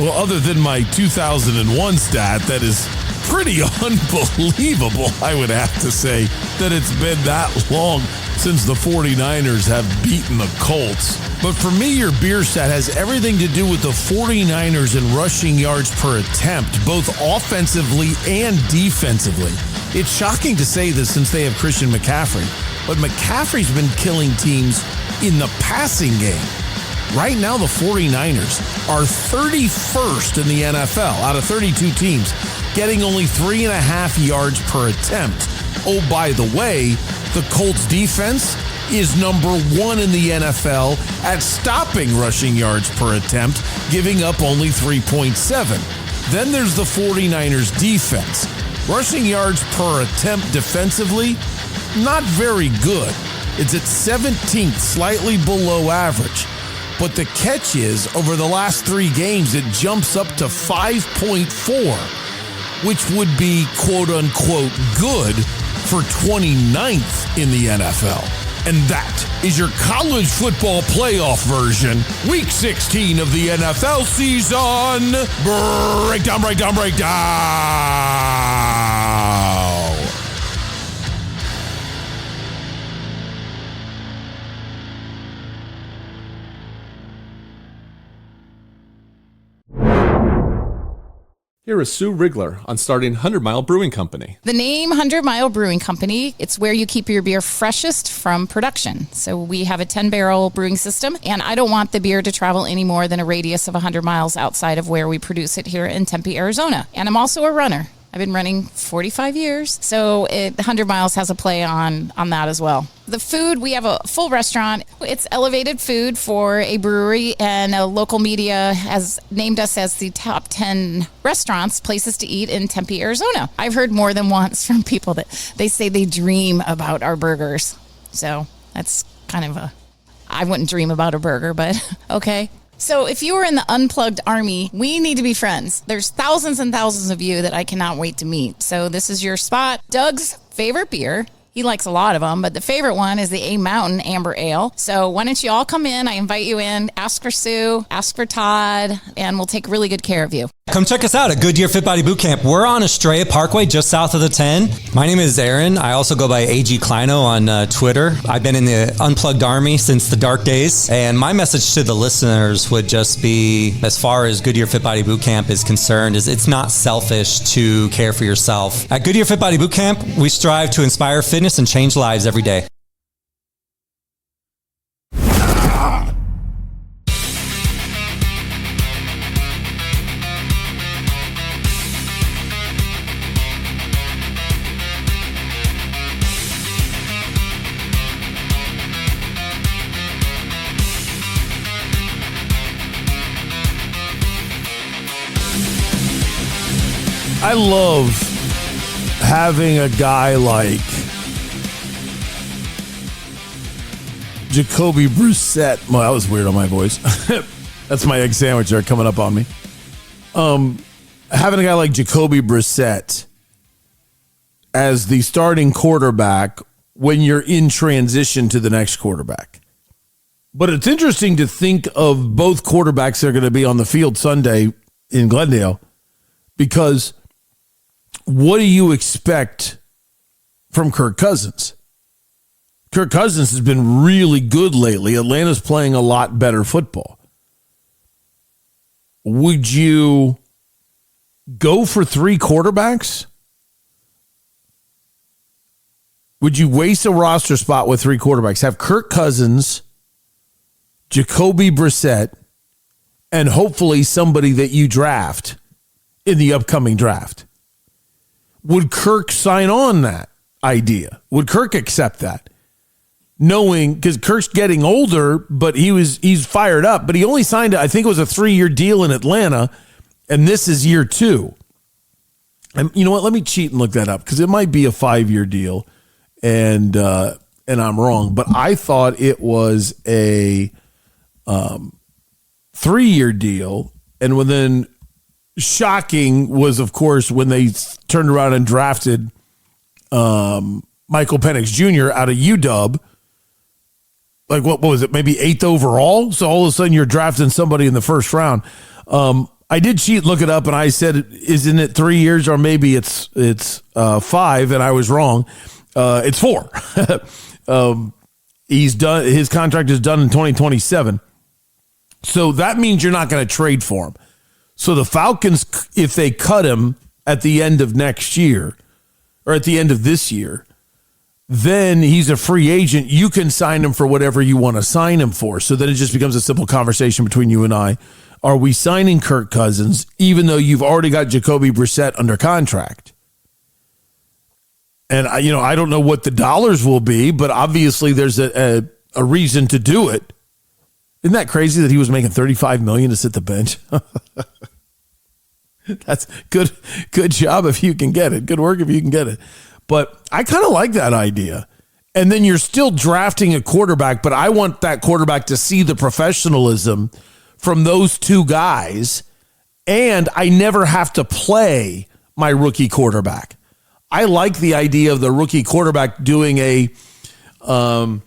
Well, other than my 2001 stat, that is pretty unbelievable, I would have to say, that it's been that long since the 49ers have beaten the Colts. But for me, your beer stat has everything to do with the 49ers in rushing yards per attempt, both offensively and defensively. It's shocking to say this since they have Christian McCaffrey, but McCaffrey's been killing teams in the passing game. Right now, the 49ers are 31st in the NFL out of 32 teams, getting only 3.5 yards per attempt. Oh, by the way, the Colts defense is number 1 in the NFL at stopping rushing yards per attempt, giving up only 3.7. Then there's the 49ers defense. Rushing yards per attempt defensively, not very good. It's at 17th, slightly below average. But the catch is, over the last 3 games, it jumps up to 5.4, which would be quote-unquote good for 29th in the NFL. And that is your college football playoff version, Week 16 of the NFL season. Breakdown. Here is Sue Rigler on starting 100 Mile Brewing Company. The name 100 Mile Brewing Company, it's where you keep your beer freshest from production. So we have a 10-barrel brewing system, and I don't want the beer to travel any more than a radius of 100 miles outside of where we produce it here in Tempe, Arizona. And I'm also a runner. I've been running 45 years, so 100 miles has a play on that as well. The food, we have a full restaurant. It's elevated food for a brewery, and a local media has named us as the top 10 restaurants, places to eat in Tempe, Arizona. I've heard more than once from people that they say they dream about our burgers. So that's kind of I wouldn't dream about a burger, but okay. So if you were in the Unplugged Army, we need to be friends. There's thousands and thousands of you that I cannot wait to meet. So this is your spot. Doug's favorite beer. He likes a lot of them, but the favorite one is the A Mountain Amber Ale. So why don't you all come in? I invite you in. Ask for Sue, ask for Todd, and we'll take really good care of you. Come check us out at Goodyear Fit Body Bootcamp. We're on Estrella Parkway, just south of the 10. My name is Aaron. I also go by AG Kleino on Twitter. I've been in the Unplugged Army since the dark days. And my message to the listeners would just be, as far as Goodyear Fit Body Bootcamp is concerned, is it's not selfish to care for yourself. At Goodyear Fit Body Bootcamp, we strive to inspire fitness and change lives every day. I love having a guy like Jacoby Brissett. Well, that was weird on my voice. That's my egg sandwich there coming up on me. Having a guy like Jacoby Brissett as the starting quarterback when you're in transition to the next quarterback. But it's interesting to think of both quarterbacks that are going to be on the field Sunday in Glendale, because what do you expect from Kirk Cousins? Kirk Cousins has been really good lately. Atlanta's playing a lot better football. Would you go for 3 quarterbacks? Would you waste a roster spot with 3 quarterbacks? Have Kirk Cousins, Jacoby Brissett, and hopefully somebody that you draft in the upcoming draft. Would Kirk sign on that idea? Would Kirk accept that? Knowing, because Kirk's getting older, but he's fired up, but he only signed, I think it was a 3-year deal in Atlanta, and this is year 2. And you know what? Let me cheat and look that up, because it might be a 5-year deal, and I'm wrong, but I thought it was a 3-year deal, and then shocking was, of course, when they turned around and drafted Michael Penix Jr. out of UW. Like, what was it? Maybe 8th overall? So all of a sudden you're drafting somebody in the first round. I did cheat and look it up, and I said, isn't it 3 years or maybe it's 5, and I was wrong. It's 4. He's done. His contract is done in 2027. So that means you're not going to trade for him. So the Falcons, if they cut him at the end of next year or at the end of this year, then he's a free agent. You can sign him for whatever you want to sign him for. So then it just becomes a simple conversation between you and I. Are we signing Kirk Cousins even though you've already got Jacoby Brissett under contract? And I don't know what the dollars will be, but obviously there's a reason to do it. Isn't that crazy that he was making $35 million to sit the bench? That's good job if you can get it. Good work if you can get it. But I kind of like that idea. And then you're still drafting a quarterback, but I want that quarterback to see the professionalism from those 2 guys, and I never have to play my rookie quarterback. I like the idea of the rookie quarterback doing a Pat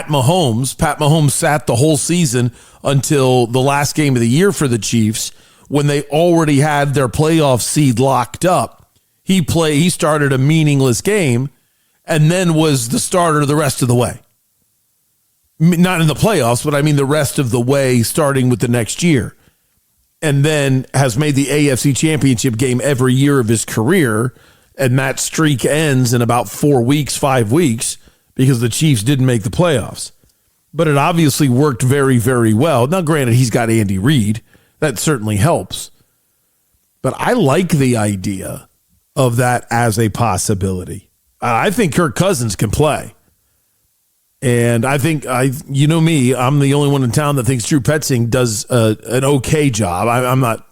Mahomes. Pat Mahomes sat the whole season until the last game of the year for the Chiefs when they already had their playoff seed locked up. He started a meaningless game and then was the starter the rest of the way. Not in the playoffs, but I mean the rest of the way starting with the next year. And then has made the AFC Championship game every year of his career, and that streak ends in about 5 weeks, because the Chiefs didn't make the playoffs. But it obviously worked very, very well. Now, granted, he's got Andy Reid. That certainly helps. But I like the idea of that as a possibility. I think Kirk Cousins can play. And I think, you know me, I'm the only one in town that thinks Drew Petzing does an okay job. I'm not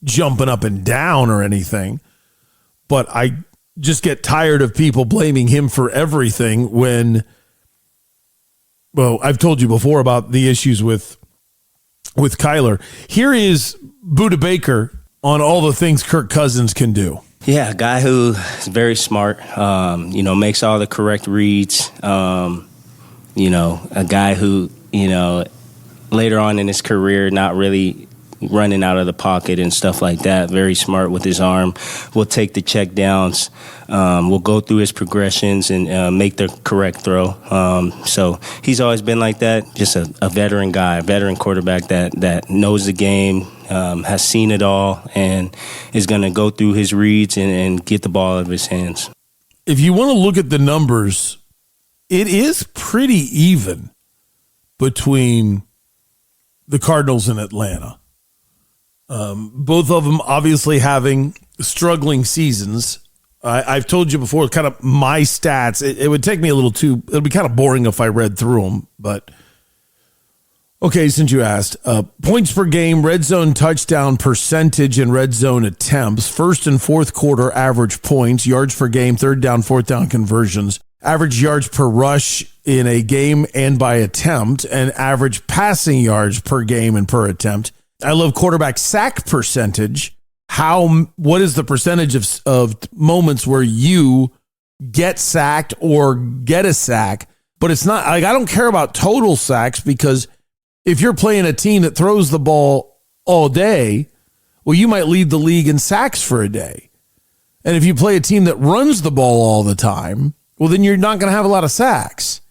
jumping up and down or anything. But I just get tired of people blaming him for everything when, well, I've told you before about the issues with Kyler. Here is Buda Baker on all the things Kirk Cousins can do. Yeah, a guy who is very smart, makes all the correct reads. A guy who, later on in his career, not really running out of the pocket and stuff like that. Very smart with his arm. We'll take the check downs. We'll go through his progressions and make the correct throw. So he's always been like that, just a veteran guy, a veteran quarterback that knows the game, has seen it all, and is going to go through his reads and get the ball out of his hands. If you want to look at the numbers, it is pretty even between the Cardinals and Atlanta. Both of them obviously having struggling seasons. I've told you before, kind of my stats. It would take me a little too, it would be kind of boring if I read through them, but okay, since you asked. Points per game, red zone touchdown percentage, and red zone attempts. First and fourth quarter average points, yards per game, third down, fourth down conversions, average yards per rush in a game and by attempt, and average passing yards per game and per attempt. I love quarterback sack percentage. What is the percentage of moments where you get sacked or get a sack? But it's not like, I don't care about total sacks, because if you're playing a team that throws the ball all day, well, you might lead the league in sacks for a day. And if you play a team that runs the ball all the time, well, then you're not going to have a lot of sacks.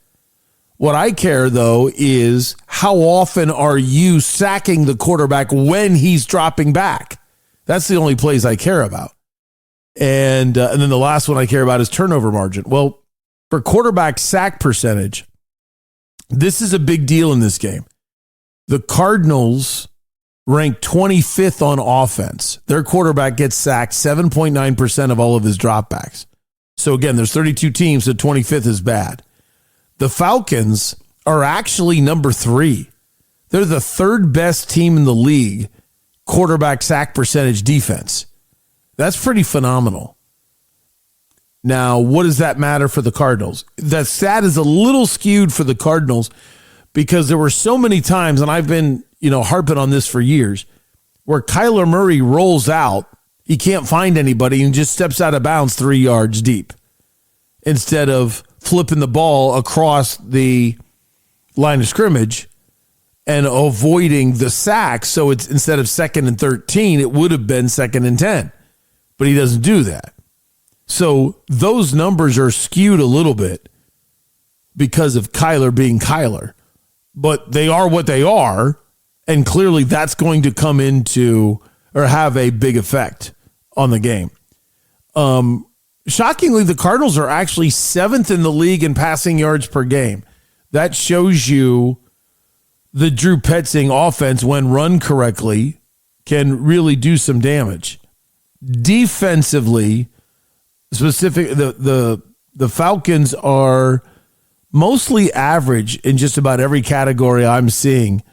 What I care, though, is how often are you sacking the quarterback when he's dropping back? That's the only plays I care about. And then the last one I care about is turnover margin. Well, for quarterback sack percentage, this is a big deal in this game. The Cardinals rank 25th on offense. Their quarterback gets sacked 7.9% of all of his dropbacks. So again, there's 32 teams, so 25th is bad. The Falcons are actually number 3. They're the third best team in the league, quarterback sack percentage defense. That's pretty phenomenal. Now, what does that matter for the Cardinals? That stat is a little skewed for the Cardinals because there were so many times, and I've been, harping on this for years, where Kyler Murray rolls out, he can't find anybody and just steps out of bounds 3 yards deep instead of flipping the ball across the line of scrimmage and avoiding the sack. So it's instead of 2nd and 13, it would have been 2nd and 10, but he doesn't do that. So those numbers are skewed a little bit because of Kyler being Kyler, but they are what they are. And clearly that's going to come into or have a big effect on the game. Shockingly, the Cardinals are actually 7th in the league in passing yards per game. That shows you the Drew Petzing offense, when run correctly, can really do some damage. Defensively, the Falcons are mostly average in just about every category I'm seeing.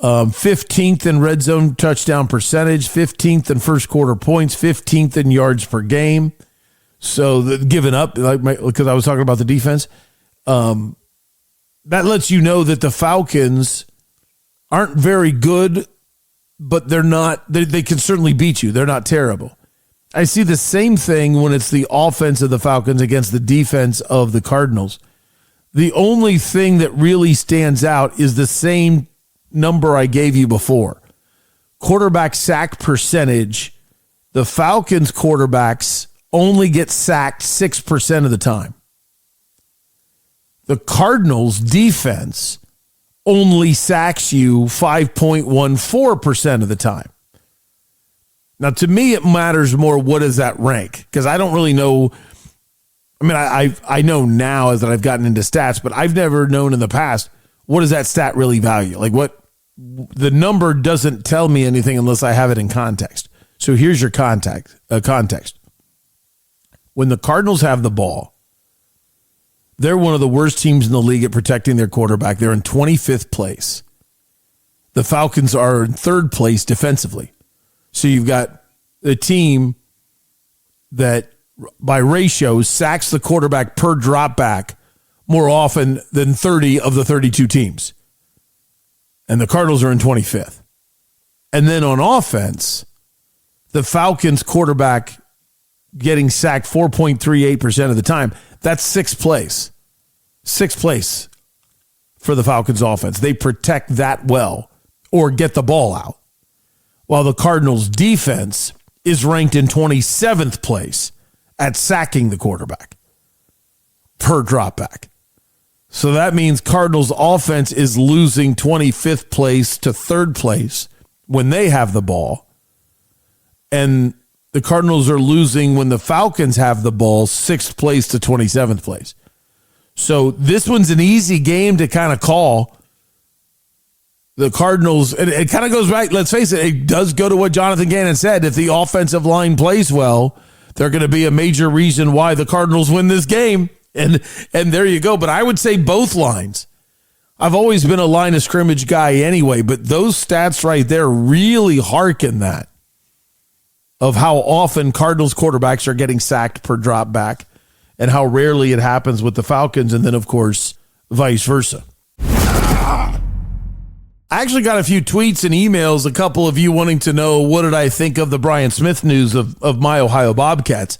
15th in red zone touchdown percentage, 15th in first quarter points, 15th in yards per game. So giving up, because I was talking about the defense, that lets you know that the Falcons aren't very good, but they're not. They can certainly beat you. They're not terrible. I see the same thing when it's the offense of the Falcons against the defense of the Cardinals. The only thing that really stands out is the same number I gave you before. Quarterback sack percentage. The Falcons quarterbacks only get sacked 6% of the time. The Cardinals defense only sacks you 5.14% of the time. Now, to me, it matters more what does that rank, because I don't really know. I mean, I know now as that I've gotten into stats, but I've never known in the past, what does that stat really value? Like, what the number doesn't tell me anything unless I have it in context. So here's your context. When the Cardinals have the ball, they're one of the worst teams in the league at protecting their quarterback. They're in 25th place. The Falcons are in 3rd place defensively. So you've got a team that, by ratio, sacks the quarterback per drop back more often than 30 of the 32 teams. And the Cardinals are in 25th. And then on offense, the Falcons quarterback getting sacked 4.38% of the time. That's 6th place. 6th place for the Falcons offense. They protect that well or get the ball out. while the Cardinals' defense is ranked in 27th place at sacking the quarterback per dropback. So that means Cardinals' offense is losing 25th place to 3rd place when they have the ball. And the Cardinals are losing when the Falcons have the ball, 6th place to 27th place. So this one's an easy game to kind of call. The Cardinals, and it kind of goes back, let's face it, it does go to what Jonathan Gannon said. If the offensive line plays well, they're going to be a major reason why the Cardinals win this game. And there you go. But I would say both lines. I've always been a line of scrimmage guy anyway, but those stats right there really harken that of how often Cardinals quarterbacks are getting sacked per drop back and how rarely it happens with the Falcons, and then, of course, vice versa. I actually got a few tweets and emails, a couple of you wanting to know what did I think of the Brian Smith news of my Ohio Bobcats.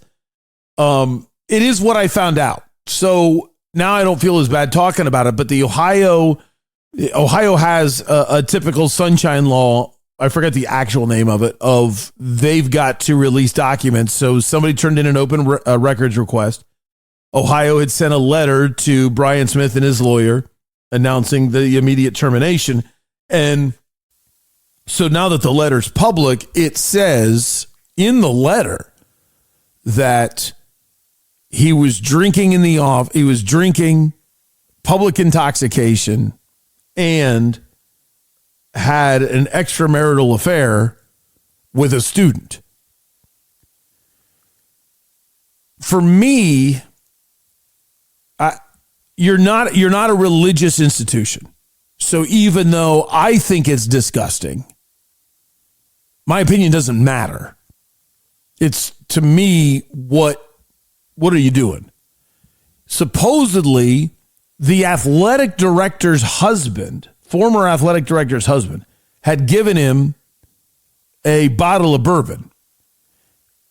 It is what I found out. So now I don't feel as bad talking about it, but Ohio has a typical sunshine law. I forget the actual name of it, of they've got to release documents. So somebody turned in an open records request. Ohio had sent a letter to Brian Smith and his lawyer announcing the immediate termination. And so now that the letter's public, it says in the letter that he was drinking he was drinking, public intoxication, and had an extramarital affair with a student. For me, you're not a religious institution. So even though I think it's disgusting, my opinion doesn't matter. It's, to me, what are you doing? Supposedly, the athletic director's husband, former athletic director's husband, had given him a bottle of bourbon.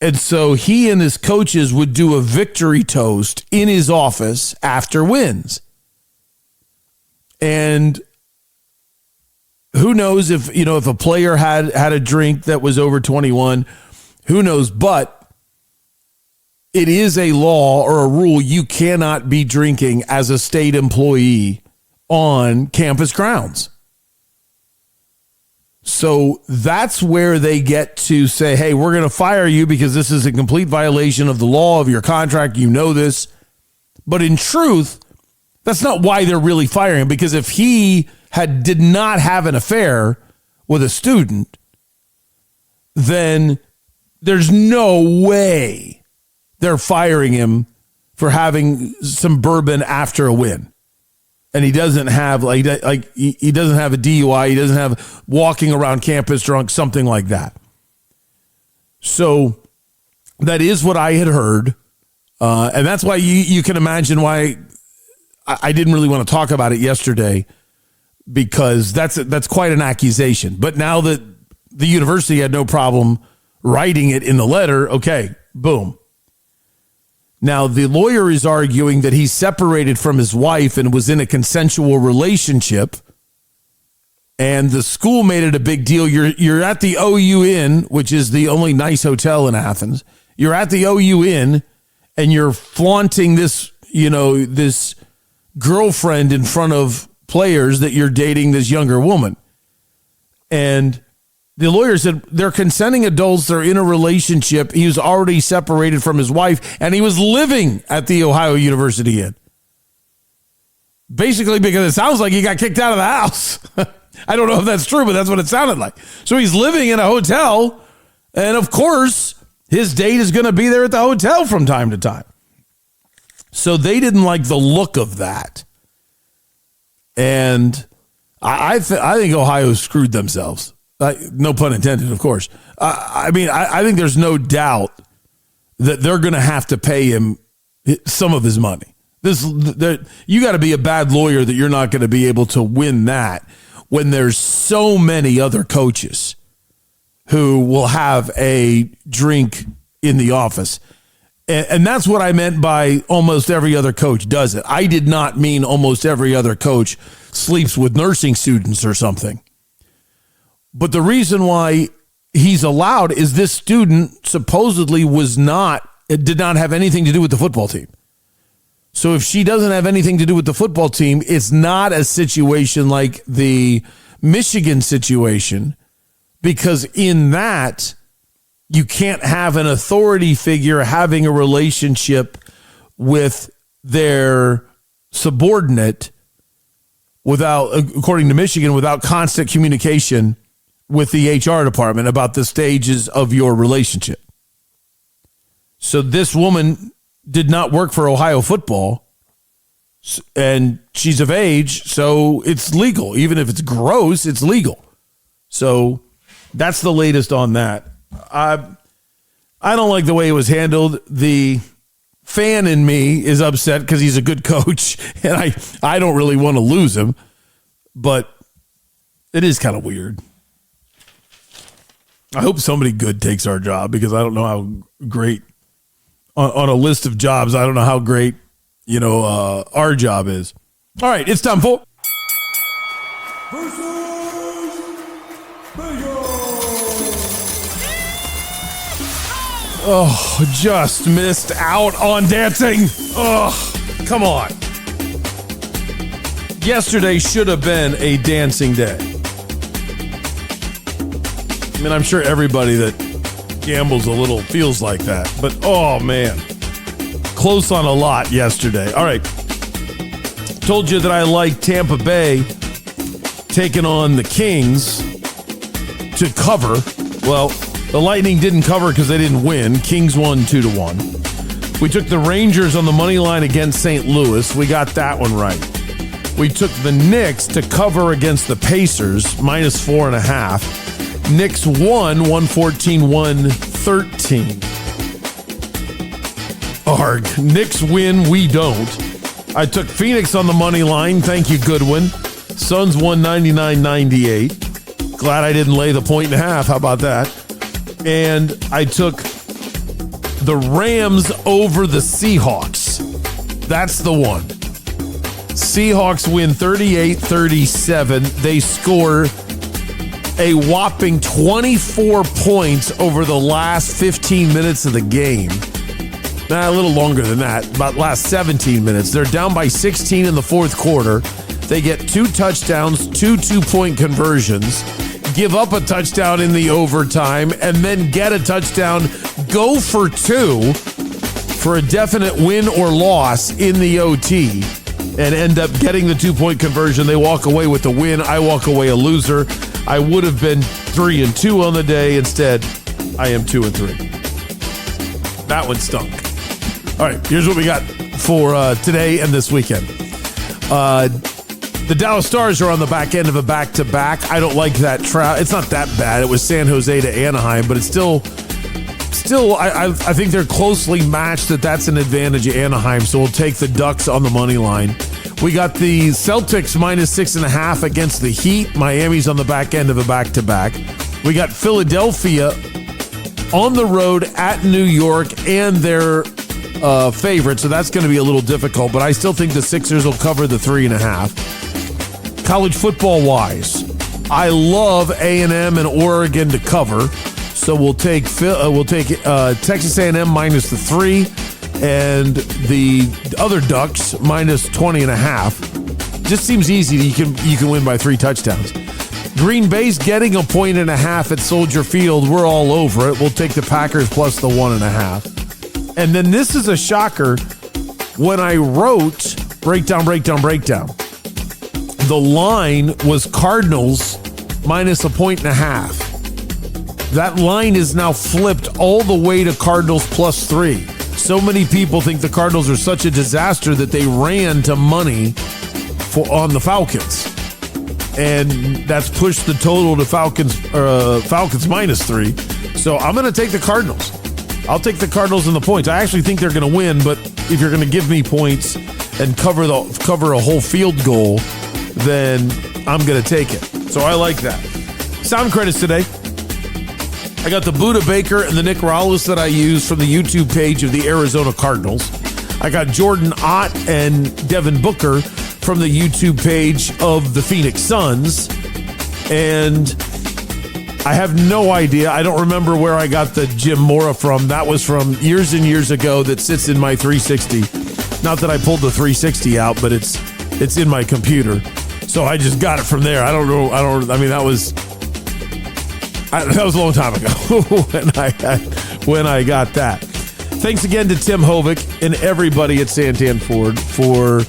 And so he and his coaches would do a victory toast in his office after wins. And who knows if a player had a drink that was over 21, who knows, but it is a law or a rule. You cannot be drinking as a state employee on campus grounds. So that's where they get to say, hey, we're going to fire you because this is a complete violation of the law of your contract. You know this. But in truth, that's not why they're really firing him, because if he did not have an affair with a student, then there's no way they're firing him for having some bourbon after a win. And he doesn't have he doesn't have a DUI. He doesn't have walking around campus drunk, something like that. So that is what I had heard. And that's why you can imagine why I didn't really want to talk about it yesterday, because that's quite an accusation. But now that the university had no problem writing it in the letter, okay, boom. Now, the lawyer is arguing that he separated from his wife and was in a consensual relationship, and the school made it a big deal. You're at the OU Inn, which is the only nice hotel in Athens. You're at the OU Inn, and you're flaunting this, this girlfriend in front of players that you're dating this younger woman. And the lawyer said they're consenting adults. They're in a relationship. He was already separated from his wife, and he was living at the Ohio University Inn. Basically, because it sounds like he got kicked out of the house. I don't know if that's true, but that's what it sounded like. So he's living in a hotel, and of course, his date is going to be there at the hotel from time to time. So they didn't like the look of that. And I think Ohio screwed themselves. No pun intended, of course. I think there's no doubt that they're going to have to pay him some of his money. You got to be a bad lawyer that you're not going to be able to win that when there's so many other coaches who will have a drink in the office. And that's what I meant by almost every other coach does it. I did not mean almost every other coach sleeps with nursing students or something. But the reason why he's allowed is this student supposedly did not have anything to do with the football team. So if she doesn't have anything to do with the football team, it's not a situation like the Michigan situation, because in that, you can't have an authority figure having a relationship with their subordinate without, according to Michigan, without constant communication with the HR department about the stages of your relationship. So this woman did not work for Ohio football, and she's of age, so it's legal. Even if it's gross, it's legal. So that's the latest on that. I don't like the way it was handled. The fan in me is upset because he's a good coach, and I don't really want to lose him, but it is kind of weird. I hope somebody good takes our job, because I don't know how great on a list of jobs. I don't know how great, our job is. All right, it's time for Oh, just missed out on dancing. Oh, come on. Yesterday should have been a dancing day. I mean, I'm sure everybody that gambles a little feels like that. But, oh, man. Close on a lot yesterday. All right. Told you that I like Tampa Bay taking on the Kings to cover. Well, the Lightning didn't cover because they didn't win. Kings won 2-1. We took the Rangers on the money line against St. Louis. We got that one right. We took the Knicks to cover against the Pacers, -4.5. Knicks won 114-113. Arg. Knicks win, we don't. I took Phoenix on the money line. Thank you, Goodwin. Suns won 99-98. Glad I didn't lay the 1.5. How about that? And I took the Rams over the Seahawks. That's the one. Seahawks win 38-37. They score a whopping 24 points over the last 15 minutes of the game. Nah, a little longer than that, about last 17 minutes. They're down by 16 in the fourth quarter. They get 2 touchdowns, 2 2-point conversions, give up a touchdown in the overtime, and then get a touchdown, go for 2 for a definite win or loss in the OT, and end up getting the 2-point conversion. They walk away with the win. I walk away a loser. I would have been 3-2 on the day. Instead, I am 2-3. That one stunk. All right, here's what we got for today and this weekend. The Dallas Stars are on the back end of a back-to-back. I don't like that it's not that bad. It was San Jose to Anaheim, but it's still I think they're closely matched. That's an advantage of Anaheim, so we'll take the Ducks on the money line. We got the Celtics -6.5 against the Heat. Miami's on the back end of a back-to-back. We got Philadelphia on the road at New York, and their favorite, so that's going to be a little difficult, but I still think the Sixers will cover the 3.5. College football-wise, I love A&M and Oregon to cover, so we'll take Texas A&M -3, and the other Ducks -20.5. Just seems easy. You can win by 3 touchdowns. Green Bay's getting 1.5 at Soldier Field. We're all over it. We'll take the Packers plus the 1.5. And then this is a shocker. When I wrote breakdown, the line was Cardinals -1.5. That line is now flipped all the way to Cardinals +3. So many people think the Cardinals are such a disaster that they ran to money on the Falcons. And that's pushed the total to Falcons -3. So I'm going to take the Cardinals. I'll take the Cardinals in the points. I actually think they're going to win, but if you're going to give me points and cover a whole field goal, then I'm going to take it. So I like that. Sound credits today. I got the Buda Baker and the Nick Rallis that I use from the YouTube page of the Arizona Cardinals. I got Jordan Ott and Devin Booker from the YouTube page of the Phoenix Suns. And I have no idea. I don't remember where I got the Jim Mora from. That was from years and years ago that sits in my 360. Not that I pulled the 360 out, but it's in my computer. So I just got it from there. I mean, that was a long time ago when I got that. Thanks again to Tim Hovick and everybody at Santan Ford for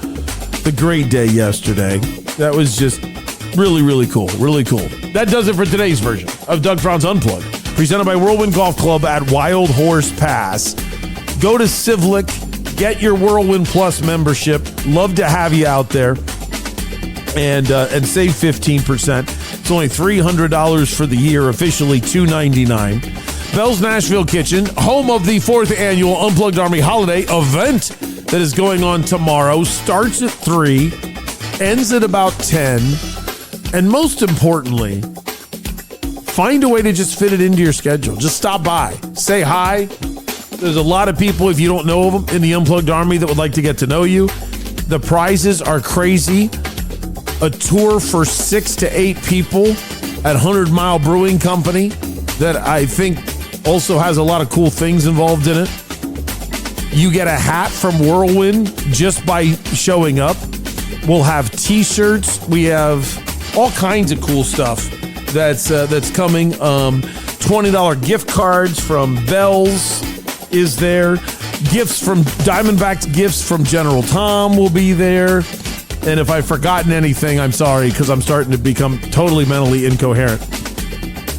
the great day yesterday. That was just really, really cool. Really cool. That does it for today's version of Doug Franz Unplugged, presented by Whirlwind Golf Club at Wild Horse Pass. Go to Civlik, get your Whirlwind Plus membership. Love to have you out there and save 15%. It's only $300 for the year, officially $299. Bell's Nashville Kitchen, home of the 4th annual Unplugged Army Holiday event that is going on tomorrow. Starts at 3, ends at about 10. And most importantly, find a way to just fit it into your schedule. Just stop by, say hi. There's a lot of people, if you don't know them, in the Unplugged Army that would like to get to know you. The prizes are crazy. A tour for 6 to 8 people at 100 Mile Brewing Company that I think also has a lot of cool things involved in it. You get a hat from Whirlwind just by showing up. We'll have t-shirts. We have all kinds of cool stuff that's coming. $20 gift cards from Bell's is there. Gifts from Diamondback's gifts from General Tom will be there. And if I've forgotten anything, I'm sorry, because I'm starting to become totally mentally incoherent.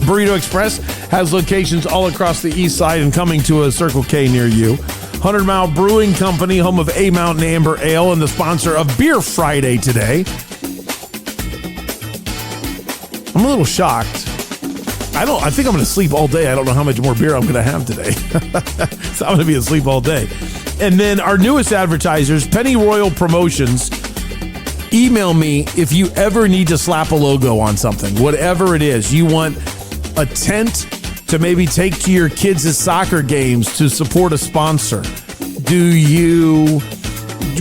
Burrito Express has locations all across the east side and coming to a Circle K near you. 100 Mile Brewing Company, home of A Mountain Amber Ale and the sponsor of Beer Friday today. I'm a little shocked. I think I'm going to sleep all day. I don't know how much more beer I'm going to have today. So I'm going to be asleep all day. And then our newest advertisers, Penny Royal Promotions. Email me if you ever need to slap a logo on something, whatever it is. You want a tent to maybe take to your kids' soccer games to support a sponsor. Do you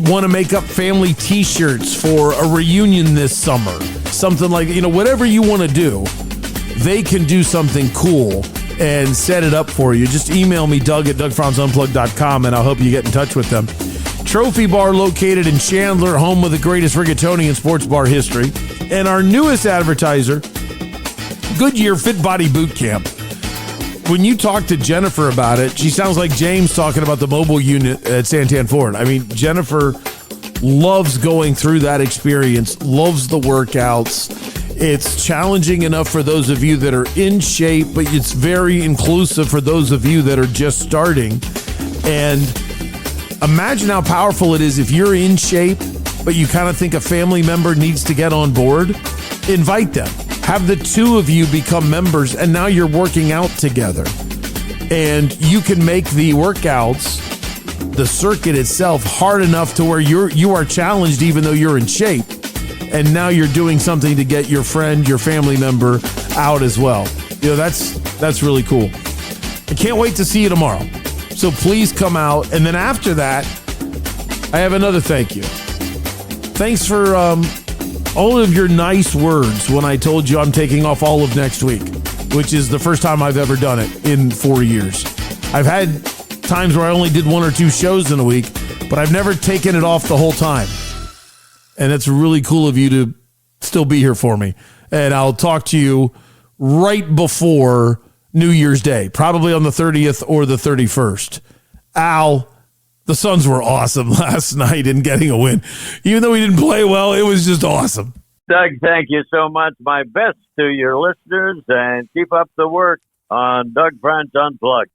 want to make up family t-shirts for a reunion this summer? Something like, whatever you want to do, they can do something cool and set it up for you. Just email me, Doug at DougFranzUnplugged.com, and I'll help you get in touch with them. Trophy Bar located in Chandler, home of the greatest rigatoni in sports bar history. And our newest advertiser, Goodyear Fit Body Boot Camp. When you talk to Jennifer about it, she sounds like James talking about the mobile unit at Santan Ford. I mean, Jennifer loves going through that experience, loves the workouts. It's challenging enough for those of you that are in shape, but it's very inclusive for those of you that are just starting. And imagine how powerful it is if you're in shape, but you kind of think a family member needs to get on board. Invite them. Have the two of you become members, and now you're working out together. And you can make the workouts, the circuit itself, hard enough to where you are challenged even though you're in shape. And now you're doing something to get your friend, your family member out as well. That's really cool. I can't wait to see you tomorrow. So please come out. And then after that, I have another thank you. Thanks for all of your nice words when I told you I'm taking off all of next week, which is the first time I've ever done it in 4 years. I've had times where I only did 1 or 2 shows in a week, but I've never taken it off the whole time. And it's really cool of you to still be here for me. And I'll talk to you right before New Year's Day, probably on the 30th or the 31st. Al, the Suns were awesome last night in getting a win. Even though we didn't play well, it was just awesome. Doug, thank you so much. My best to your listeners, and keep up the work on Doug Franz Unplugged.